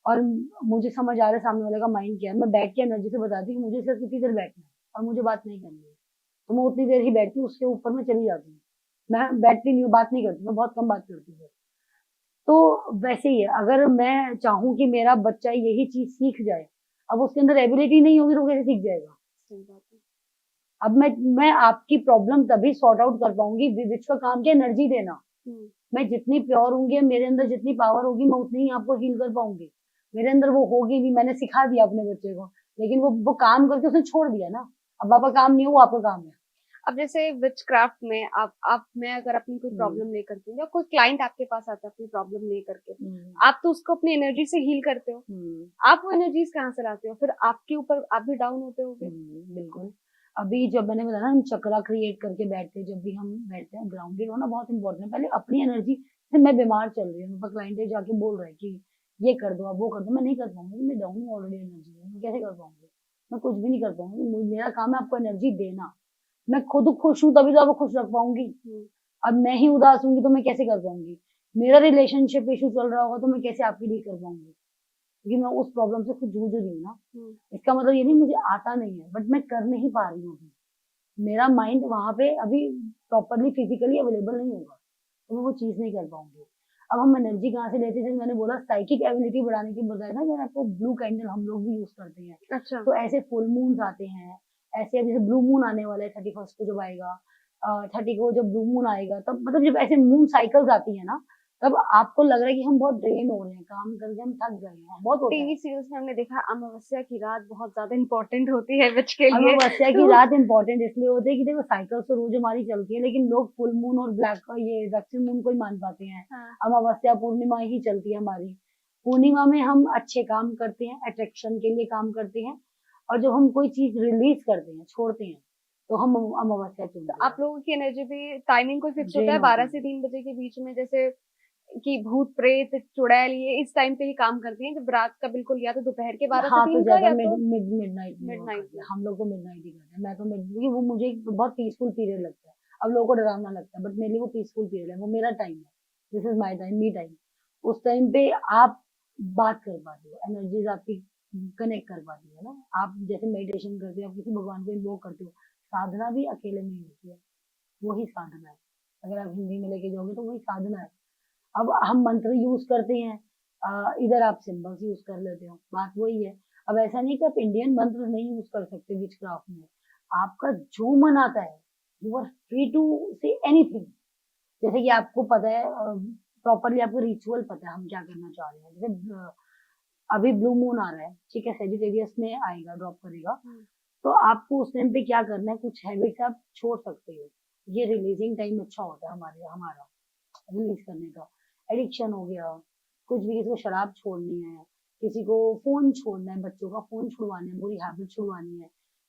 और मुझे समझ आ रहा है सामने वाले का माइंड क्या है, मैं बैठ के एनर्जी से बताती हूँ कि मुझे सिर्फ इतनी देर बैठना है, और मुझे बात नहीं करनी है, तो मैं उतनी देर ही बैठती हूँ, उसके ऊपर मैं चली जाती हूँ। मैं बैठती नहीं हूँ, बात नहीं करती, मैं बहुत कम बात करती हूँ। तो वैसे ही है, अगर मैं चाहूँ कि मेरा बच्चा यही चीज़ सीख जाए, अब उसके अंदर एबिलिटी नहीं होगी तो वो कैसे सीख जाएगा? सही बात है। अब मैं आपकी प्रॉब्लम तभी सॉर्ट आउट कर पाऊँगी, विच का काम क्या है, एनर्जी देना। हम्म, मैं जितनी प्योर होंगी, मेरे अंदर जितनी पावर होगी, मैं उतनी ही आपको हील कर पाऊंगी। मेरे अंदर वो होगी नहीं, मैंने सिखा दिया अपने बच्चे को, लेकिन वो काम करके उसने छोड़ दिया ना। अब आपका काम नहीं है, वो आपका काम है। अब जैसे विचक्राफ्ट में आप मैं अगर अपनी कोई प्रॉब्लम लेकर के या कोई क्लाइंट आपके पास आता है अपनी प्रॉब्लम लेकर के, आप तो उसको अपनी एनर्जी से हील करते हो। आप वो एनर्जीज कहाँ से लाते हो? फिर आपके ऊपर आप भी डाउन होते होगे। बिल्कुल। अभी जब मैंने बताया ना, हम चक्रा क्रिएट करके बैठते हैं, जब भी हम बैठते हैं, ग्राउंडेड होना बहुत इंपॉर्टेंट है। पहले अपनी एनर्जी से, मैं बीमार चल रही हूँ, क्लाइंट जाके बोल रहा है कि ये कर दो, अब वो कर दो, मैं नहीं कर पाऊंगी, मैं डाउन हूँ ऑलरेडी एनर्जी में, मैं कैसे कर पाऊंगी? मैं कुछ भी नहीं कर पाऊंगी। मेरा काम है आपको एनर्जी देना। मैं खुद खुश हूँ तभी तो आपको खुश रख पाऊंगी। अब मैं ही उदास हूँगी तो मैं कैसे कर पाऊंगी? मेरा रिलेशनशिप इशू चल रहा होगा तो मैं कैसे आपकी डील कर पाऊंगी? क्योंकि मैं उस प्रॉब्लम से खुद जूझ रही हूँ ना। इसका मतलब ये नहीं मुझे आता नहीं है, बट मैं कर नहीं पा रही हूँ अभी। मेरा माइंड वहां पे अभी प्रॉपरली फिजिकली अवेलेबल नहीं होगा, तो मैं वो चीज नहीं कर पाऊंगी। अब हम एनर्जी कहाँ से लेते हैं? जैसे मैंने बोला, साइकिक एबिलिटी बढ़ाने की बजाय ना, जैसे आपको ब्लू कैंडल हम लोग भी यूज करते हैं। अच्छा। तो ऐसे फुल मून आते हैं, ऐसे अभी जैसे ब्लू मून आने वाला है 31 को, जब आएगा 30 को, जब ब्लू मून आएगा, तब मतलब जब ऐसे मून साइकिल्स आती है ना, तब आपको लग रहा है कि हम बहुत ड्रेन हो रहे हैं, काम करके हम थक गए हैं, बहुत होता है। टीवी सीरियल्स में हमने देखा अमावस्या की रात बहुत ज्यादा इंपॉर्टेंट होती है विच के लिए। अमावस्या की तो रात इंपॉर्टेंट इसलिए होती है कि देखो, साइकिल तो रोज हमारी चलती है, लेकिन लोग फुल मून और ब्लैक ये वैक्सीन मून को ही मान पाते हैं। हाँ, अमावस्या पूर्णिमा ही चलती है हमारी। पूर्णिमा में हम अच्छे काम करते हैं, अट्रैक्शन के लिए काम करते हैं, और जब हम कोई चीज रिलीज करते हैं, छोड़ते हैं, तो हम अमावस्या चुनते हैं। आप लोगों की एनर्जी भी टाइमिंग कोई फिक्स होता ड्रेन है होती 12 है। से 3 बजे के बीच में, जैसे कि भूत प्रेत चुड़ैल ये इस टाइम पे ही काम करती हैं, जब रात का बिल्कुल या तो दोपहर के 12 से हाँ, तो 3 का ज्यादा या मिड तो मिड मिडनाइट में वर्क मिडनाइट करते में। हैं हम लोग, तो मिडनाइट ही करते हैं। मैं तो क्योंकि वो मुझे एक बहुत पीसफुल पीरियड लगता है। अब लोगों को डरावना लगता है, बट मेरे लिए वो पीसफुल पीरियड है, वो मेरा टाइम है। This is my time, me time. उस टाइम पे आप बात कर पाते हो, एनर्जीज आपकी कनेक्ट कर पाती है ना। आप जैसे मेडिटेशन करते हो, आप किसी भगवान को इन्वोक करते हो, साधना भी अकेले में ही होती है, वही साधना है। अगर आप हिंदी में लेके जाओगे तो वही साधना है। अब हम मंत्र यूज करते हैं, इधर आप सिंबल्स यूज कर लेते हो, बात वही है। अब ऐसा नहीं कि आप इंडियन मंत्र नहीं यूज कर सकते विच क्राफ्ट में। आपका जो मन आता है, you are free to say anything. जैसे कि आपको पता है, प्रॉपरली आपको रिचुअल पता है हम क्या करना चाह रहे हैं। जैसे अभी ब्लू मून आ रहा है, ठीक है, सेजिटेरियस में आएगा, ड्रॉप करेगा, तो आपको उस टाइम पे क्या करना है, कुछ हैबिट्स आप छोड़ सकते हो। ये रिलीजिंग टाइम अच्छा होता है हमारा रिलीज करने का। एडिक्शन हो गया, कुछ भी, किसी को शराब छोड़नी है, किसी को फोन छोड़ना है, बच्चों का फोन छुड़वाना है, बुरी हैबिट छुड़वानी है,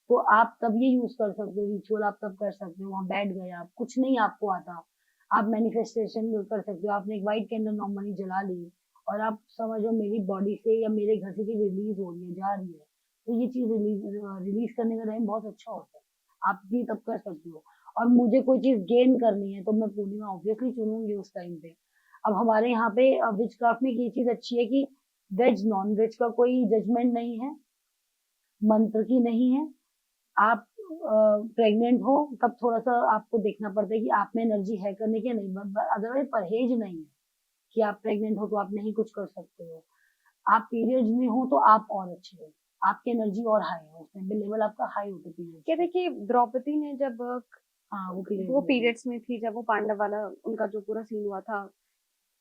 तो आप तब ये यूज कर सकते हो, रिचुअल आप तब कर सकते हो। वहां बैठ गए आप, कुछ नहीं आपको आता, आप मैनिफेस्टेशन कर सकते हो। आपने एक व्हाइट कैंडल नॉर्मली जला ली, और आप समझो मेरी बॉडी से या मेरे घर से रिलीज हो रही है, जा रही है, तो ये चीज रिलीज करने का टाइम बहुत अच्छा होता है। आप भी तब कर सकते हो। और मुझे कोई चीज गेन करनी है तो मैं पूर्णिमा ऑब्वियसली चुनूंगी उस टाइम पे। अब हमारे यहाँ पे विच क्राफ्ट में ये चीज अच्छी है कि वेज नॉन वेज का कोई जजमेंट नहीं है, मंत्र की नहीं है। आप प्रेग्नेंट हो तब थोड़ा सा आपको देखना पड़ता है कि आप में एनर्जी है करने की या नहीं, अदरवाइज परहेज नहीं है कि आप प्रेग्नेंट हो तो आप नहीं कुछ कर सकते हो। आप पीरियड्स में हो तो आप और अच्छे हो, आपकी एनर्जी और हाई है, उस टाइम पे लेवल आपका हाई होता है पीरियड्स क्या में। देखिए द्रौपदी ने जब हाँ, वो वो पीरियड्स में थी। पीरियड्स में थी, जब वो पांडव वाला उनका जो पूरा सीन हुआ था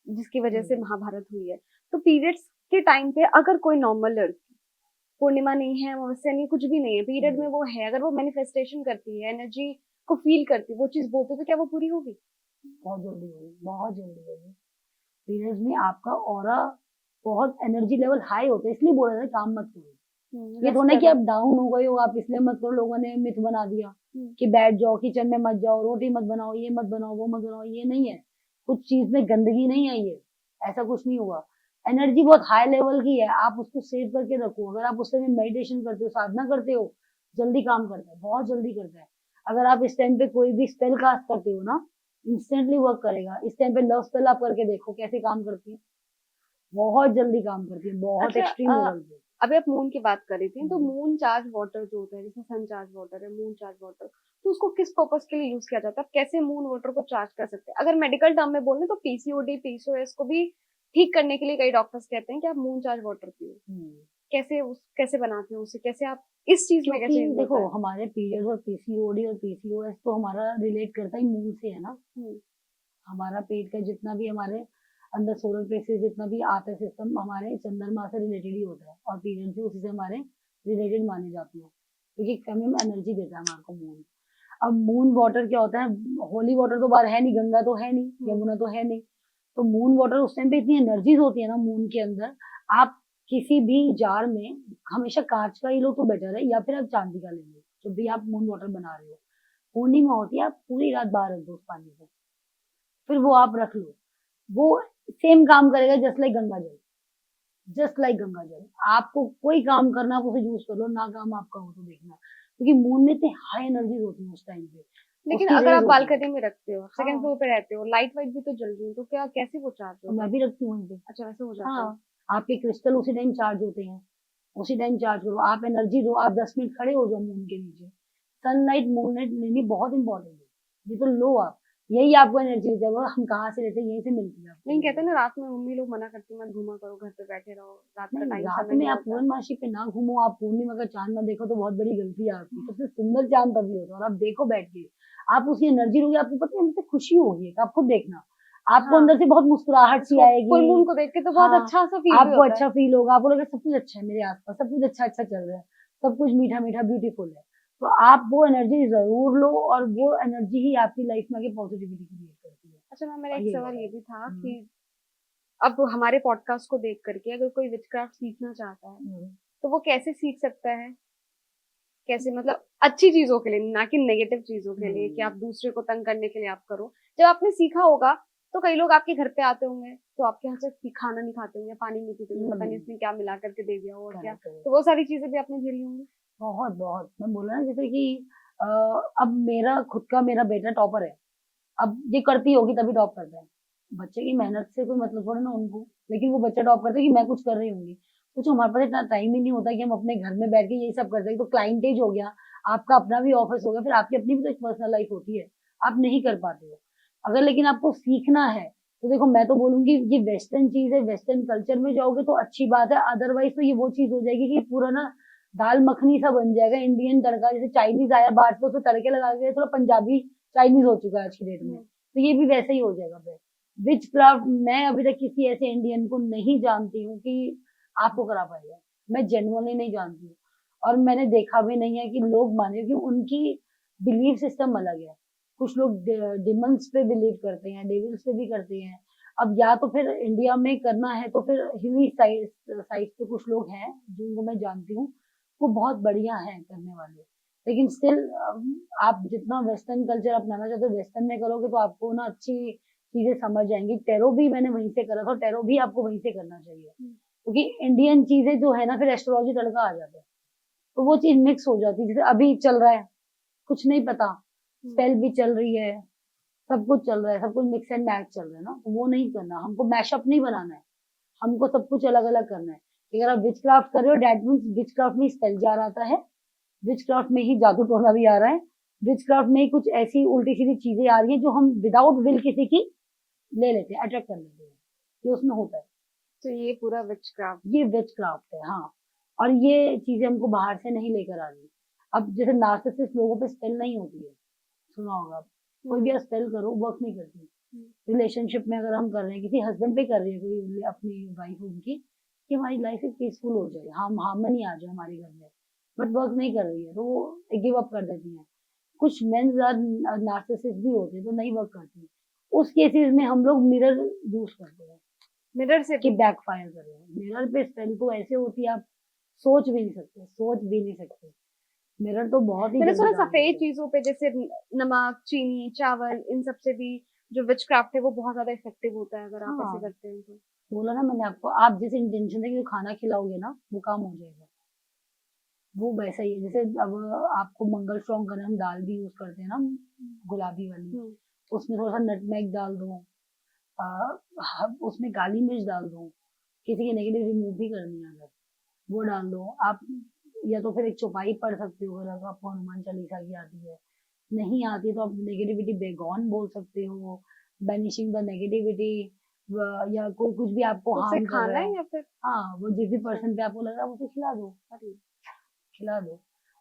जिसकी वजह से हम्म, महाभारत हुई है, तो पीरियड्स के टाइम पे अगर कोई नॉर्मल लड़की, पूर्णिमा नहीं है, अमावस्या नहीं, कुछ भी नहीं है, पीरियड में हम्म, वो है, अगर वो मैनिफेस्टेशन करती है, एनर्जी को फील करती है, वो चीज बोलती है, तो क्या वो पूरी होगी? बहुत जल्दी होगी, बहुत जल्दी होगी। पीरियड्स में आपका ऑरा बहुत एनर्जी लेवल हाई होता है, इसलिए बोला जाता है काम मत करो। ये रेस्ट थोड़ा कि करो। आप डाउन हो गए हो आप इसलिए मत करो, लोगों ने मिथ बना दिया हम्म, कि बैठ जाओ किचन में, मत जाओ, रोटी मत बनाओ, ये मत बनाओ, वो मत बनाओ, ये नहीं है। कुछ चीज में गंदगी नहीं है, ये ऐसा कुछ नहीं हुआ। एनर्जी बहुत हाई लेवल की है, आप उसको सेव करके रखो। अगर आप उस टाइम मेडिटेशन करते हो, साधना करते हो, जल्दी काम करता है, बहुत जल्दी करता है। अगर आप इस टाइम पे कोई भी स्पेल कास्ट करते हो ना, इंस्टेंटली वर्क करेगा। इस टाइम पे लव स्पेल आप करके देखो कैसे काम करती है, बहुत जल्दी काम करती है, बहुत अच्छा एक्सट्रीम लेवल पे। अभी आप मून की बात कर रही थी, तो हम्म। मून चार्ज वाटर जो होता है, जैसे सन चार्ज वाटर है, मून चार्ज वाटर, तो उसको किस पर्पस के लिए यूज किया जाता है? आप कैसे मून वाटर को चार्ज कर सकते हैं? अगर मेडिकल टर्म में बोले तो पीसीओडी, पीसीओएस को भी ठीक करने के लिए कई डॉक्टर्स कहते हैं कि आप मून चार्ज वाटर पियो। कैसे बनाते हो उसे, कैसे आप इस चीज में क्योंकि कैसे यूज होता देखो है? हमारे पीरियड और पीसीओडी और पीसीओएस तो हमारा रिलेट करता ही मून से है ना। हम्म, हमारा पेट का जितना भी हमारे अंदर सोलर प्लेक्सस जितना भी आता है सिस्टम हमारे चंद्रमा से रिलेटेड ही होता है और पीरियड से उसी से हमारे रिलेटेड माने जाते हैं क्योंकि हमें एनर्जी देता है हमारे को मून। अब मून वाटर क्या होता है, होली वाटर तो बाहर है नहीं, गंगा तो है नहीं, यमुना तो है नहीं, तो मून वाटर उस टाइम पे इतनी एनर्जीज होती है ना मून के अंदर। आप किसी भी जार में हमेशा कांच का ही लो तो बेटर है या फिर आप चांदी का ले लो जब भी आप मून वाटर बना रहे हो। पूर्णिमा होती है, आप पूरी रात बाहर रख दो उस पानी को, फिर वो आप रख लो, वो सेम काम करेगा जस्ट लाइक गंगा जल। जस्ट लाइक गंगा जल आपको कोई काम करना आप उसे यूज कर लो, ना काम आपका हो तो देखना, क्योंकि मून में इतने हाई एनर्जीज होती है उस टाइम पे, लेकिन उसकी अगर रेज आप होती है। बालकनी में रखते हो, सेकंड हाँ, फ्लोर पे रहते हो, लाइट वाइट भी तो जल रही है, तो क्या कैसे वो चार्ज तो होगा? मैं भी रखती हूँ वहीं पे। अच्छा, वैसे हो जाता है। हाँ, आपके क्रिस्टल उसी टाइम चार्ज होते हैं, उसी टाइम चार्ज करो, आप एनर्जी दो, आप 10 मिनट खड़े हो जाओ मून के नीचे। सनलाइट मूनलाइट लेनी बहुत इंपॉर्टेंट है, ये तो लो आप, यही आपको एनर्जी देगा। हम कहाँ से लेते हैं, यहीं से मिलती है आपको लेकिन कहते हैं ना, एनर्जी। रात में मम्मी लोग मना करती है, मत घूमा करो, घर पे बैठे रहो, रात का नहीं, टाइम रात समय में नहीं आप होता। पूर्णमासी पे ना घूमो, आप पूर्णिमा का चांद ना देखो तो बहुत बड़ी गलती है आपकी। सबसे सुंदर चांद तभी होता है, और आप देखो बैठ के, आप उसकी एनर्जी लोगे, आपको पता है अंदर से खुशी होगी, एक आप खुद देखना, आपको हाँ, अंदर से बहुत मुस्कुराहट सी उसको आएगी। फुल मून को देख के तो बहुत हाँ, अच्छा सा फील भी आपको होता है। अच्छा फील होगा, आपको लगेगा सब कुछ अच्छा है मेरे आसपास, सब कुछ अच्छा अच्छा चल रहा है, सब कुछ मीठा मीठा ब्यूटीफुल है। तो आप वो एनर्जी जरूर लो, और वो एनर्जी ही आपकी लाइफ में आगे पॉजिटिविटी क्रिएट करती है। अच्छा मैम, मेरा और एक ये सवाल होता ये है। भी था हम्म, कि अब हमारे पॉडकास्ट को देख करके अगर कोई विचक्राफ्ट सीखना चाहता है, हम्म, तो वो कैसे सीख सकता है? कैसे, मतलब अच्छी चीजों के लिए, ना कि नेगेटिव चीजों के लिए कि आप हम्म, दूसरे को तंग करने के लिए आप करो। जब आपने सीखा होगा, तो कई लोग आपके घर पे आते होंगे, तो आपके यहाँ से खाना नहीं खाते होंगे, पानी नहीं पीते होंगे, पता नहीं इसने क्या मिला करके दे दिया हो और क्या। Correct correct. तो वो सारी चीजें भी आपने झेली होंगी। बहुत बहुत मैं बोला ना जैसे कि अ, अब मेरा खुद का मेरा बेटा टॉपर है, अब ये करती होगी तभी टॉप करता है, बच्चे की मेहनत से कोई मतलब थोड़ा ना उनको, लेकिन वो बच्चा टॉप करता है कि मैं कुछ कर रही होंगी। कुछ हमारे पास इतना टाइम ही नहीं होता कि हम अपने घर में बैठ के यही सब कर सकें, तो क्लाइंटेज हो गया, आपका अपना भी ऑफिस हो गया, फिर आपकी अपनी भी तो एक पर्सनल लाइफ होती है, आप नहीं कर पाते हो। अगर लेकिन आपको सीखना है तो देखो मैं तो बोलूंगी ये वेस्टर्न चीज है, वेस्टर्न कल्चर में जाओगे तो अच्छी बात है, अदरवाइज तो ये वो चीज हो जाएगी कि पूरा ना दाल मखनी सा बन जाएगा, इंडियन तड़का, जैसे चाइनीज आया बाहर से, उसमें तड़के लगा के थोड़ा पंजाबी चाइनीज हो चुका है आज की डेट में, हम्म, तो ये भी वैसे ही हो जाएगा फिर। विच क्राफ्ट मैं अभी तक किसी ऐसे इंडियन को नहीं जानती हूँ कि आपको करा पाएगा, मैं जेनुअनली नहीं जानती हूँ, और मैंने देखा भी नहीं है कि लोग माने, कि उनकी बिलीफ सिस्टम अलग है। कुछ लोग डिमंस पे बिलीव करते हैं, डेविल्स पे भी करते हैं। अब या तो फिर इंडिया में करना है तो फिर हिली साइड साइड पे कुछ लोग हैं जिनको मैं जानती हूँ, वो बहुत बढ़िया है करने वाले, लेकिन स्टिल आप जितना वेस्टर्न कल्चर अपनाना चाहते हो वेस्टर्न में करोगे तो आपको ना अच्छी चीजें समझ आएंगी। टेरो भी मैंने वहीं से करा था, टेरो भी आपको वहीं से करना चाहिए, क्योंकि इंडियन चीजें जो है ना फिर एस्ट्रोलॉजी तड़का आ जाता है, तो वो चीज मिक्स हो जाती है। जैसे अभी चल रहा है, कुछ नहीं पता, हम्म। स्पेल भी चल रही है, सब कुछ चल रहा है, सब कुछ मिक्स एंड मैच चल रहा है ना, तो वो नहीं करना, हमको मैशअप नहीं बनाना है, हमको सब कुछ अलग अलग करना है। अगर आप विच क्राफ्ट कर रहे हो डेट मीन्स विच क्राफ्ट में स्पेल जार आता है, विच क्राफ्ट में ही जादू टोना भी आ रहा है, विच क्राफ्ट में ही कुछ ऐसी उल्टी सीधी चीजें आ रही हैं जो हम विदाउट विल किसी की ले लेते हैं, अट्रैक्ट कर लेते हैं, ये उसमें होता है। तो ये पूरा विचक्राफ्ट। ये विच क्राफ्ट है, हाँ। और ये चीजें हमको बाहर से नहीं लेकर आ रही। अब जैसे नार्सिसिस्ट लोगों पे स्पेल नहीं होती है, सुना होगा आप, कोई भी हम्म, आप स्पेल करो वर्क नहीं करती। हम्म, रिलेशनशिप में अगर हम कर रहे हैं, किसी हस्बैंड पे कर रही है कोई अपनी वाइफ उनकी, कि हमारी लाइफ पीसफुल हो जाए, हम हार्मनी आ जाए हमारे घर में, बट वर्क नहीं कर रही है तो वो गिव अप कर देती हैं। कुछ मेंस नार्सिसिस्ट भी होते हैं तो नहीं वर्क करते, उस केसेस में हम लोग मिरर यूज करते हैं मिरर से कि भी। बैकफायर कर रहे हैं। मिरर पे स्पेल तो ऐसे होती है, आप सोच भी नहीं सकते, सोच भी नहीं सकते, मिरर तो बहुत ही मैंने जल्दी सुना काम सफेद करते हैं। चीजों पे, जैसे नमक, चीनी, चावल, इन सब से भी जो विचक्राफ्ट है वो बहुत ज्यादा इफेक्टिव होता है, अगर आप ऐसे हाँ, करते हैं तो। बोला ना मैंने आपको, आप जिस इंटेंशन से कि खाना खिलाओगे ना वो काम हो जाएगा, वो वैसा ही है। जैसे अब आपको मंगल स्ट्रॉन्ग करना, हम दाल भी यूज करते हैं ना, गुलाबी वाली, हम्म, उसमें थोड़ा सा नटमेग डाल दो, उसमें काली मिर्च डाल दो, किसी की नेगेटिव रिमूव भी करनी है अगर, वो डाल दो आप, या तो फिर एक चौपाई पढ़ सकते हो अगर आपको हनुमान चालीसा की आती है, नहीं आती है तो आप नेगेटिविटी बेगॉन बोल सकते हो, बैनिशिंग द नेगेटिविटी, या कोई कुछ भी आपको उसे हार्म कर खाना रहा है है, या फिर हाँ वो जिस भी पर्सन पे आपको लग रहा है उसे खिला दो, अरे, खिला दो,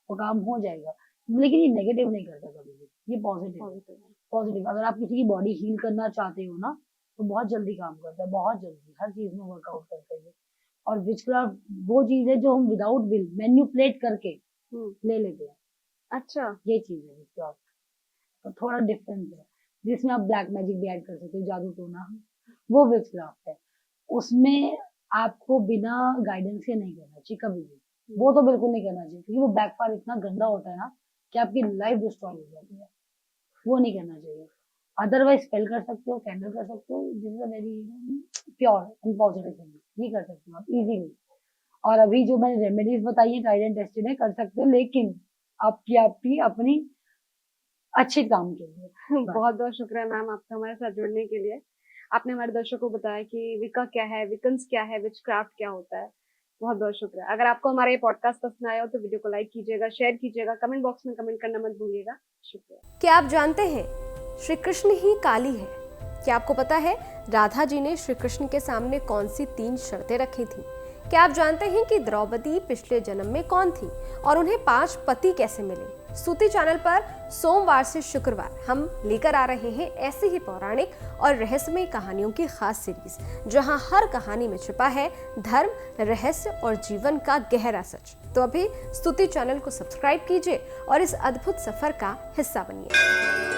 वो काम हो जाएगा। लेकिन ये नेगेटिव नहीं करता कभी भी, ये पॉजिटिव है। पॉजिटिव है। पॉजिटिव, अगर आप किसी की बॉडी हील करना चाहते हो ना तो बहुत जल्दी काम करता है, बहुत जल्दी हर चीज में वर्कआउट करता है ये। और विचक्राफ्ट वो चीज है जो हम विदाउट विल मैन्युपुलेट करके ले लेते हैं, अच्छा, ये चीज है विचक्राफ्ट। तो थोड़ा डिफरेंस है, जिसमें आप ब्लैक मैजिक भी ऐड कर सकते हो, जादू टोना, वो विचक्राफ्ट है। उसमें आपको बिना गाइडेंस के नहीं करना चाहिए कभी भी, वो तो बिल्कुल नहीं करना चाहिए, क्योंकि वो बैकफायर इतना गंदा होता है ना कि आपकी लाइफ डिस्ट्रॉय हो जाती है, वो नहीं करना चाहिए। अदरवाइज स्पेल कर सकते हो, कैंडल कर सकते हो, this is a very pure and positive thing, ये कर सकते हो आप इजीली। और अभी जो मैंने रेमेडीज बताई है गाइडेड टेस्टेड है, कर सकते हो, लेकिन आपकी अपनी अच्छे काम के लिए। बहुत बहुत शुक्रिया मैम आपका हमारे साथ जुड़ने के लिए। आपने हमारे दर्शकों को बताया कि विका क्या है, विकन्स क्या है, विचक्राफ्ट क्या होता है। बहुत बहुत शुक्रिया। अगर आपको हमारा ये पॉडकास्ट पसंद आया हो तो वीडियो को लाइक कीजिएगा, शेयर कीजिएगा, कमेंट बॉक्स में कमेंट करना मत भूलिएगा। शुक्रिया। क्या आप जानते हैं श्री कृष्ण ही काली है? क्या आपको पता है राधा जी ने श्री कृष्ण के सामने कौन सी 3 शर्तें रखी थी? क्या आप जानते हैं कि द्रौपदी पिछले जन्म में कौन थी और उन्हें 5 पति कैसे मिले? स्तुति चैनल पर सोमवार से शुक्रवार हम लेकर आ रहे हैं ऐसी ही पौराणिक और रहस्यमय कहानियों की खास सीरीज, जहां हर कहानी में छिपा है धर्म, रहस्य और जीवन का गहरा सच। तो अभी स्तुति चैनल को सब्सक्राइब कीजिए और इस अद्भुत सफर का हिस्सा बनिए।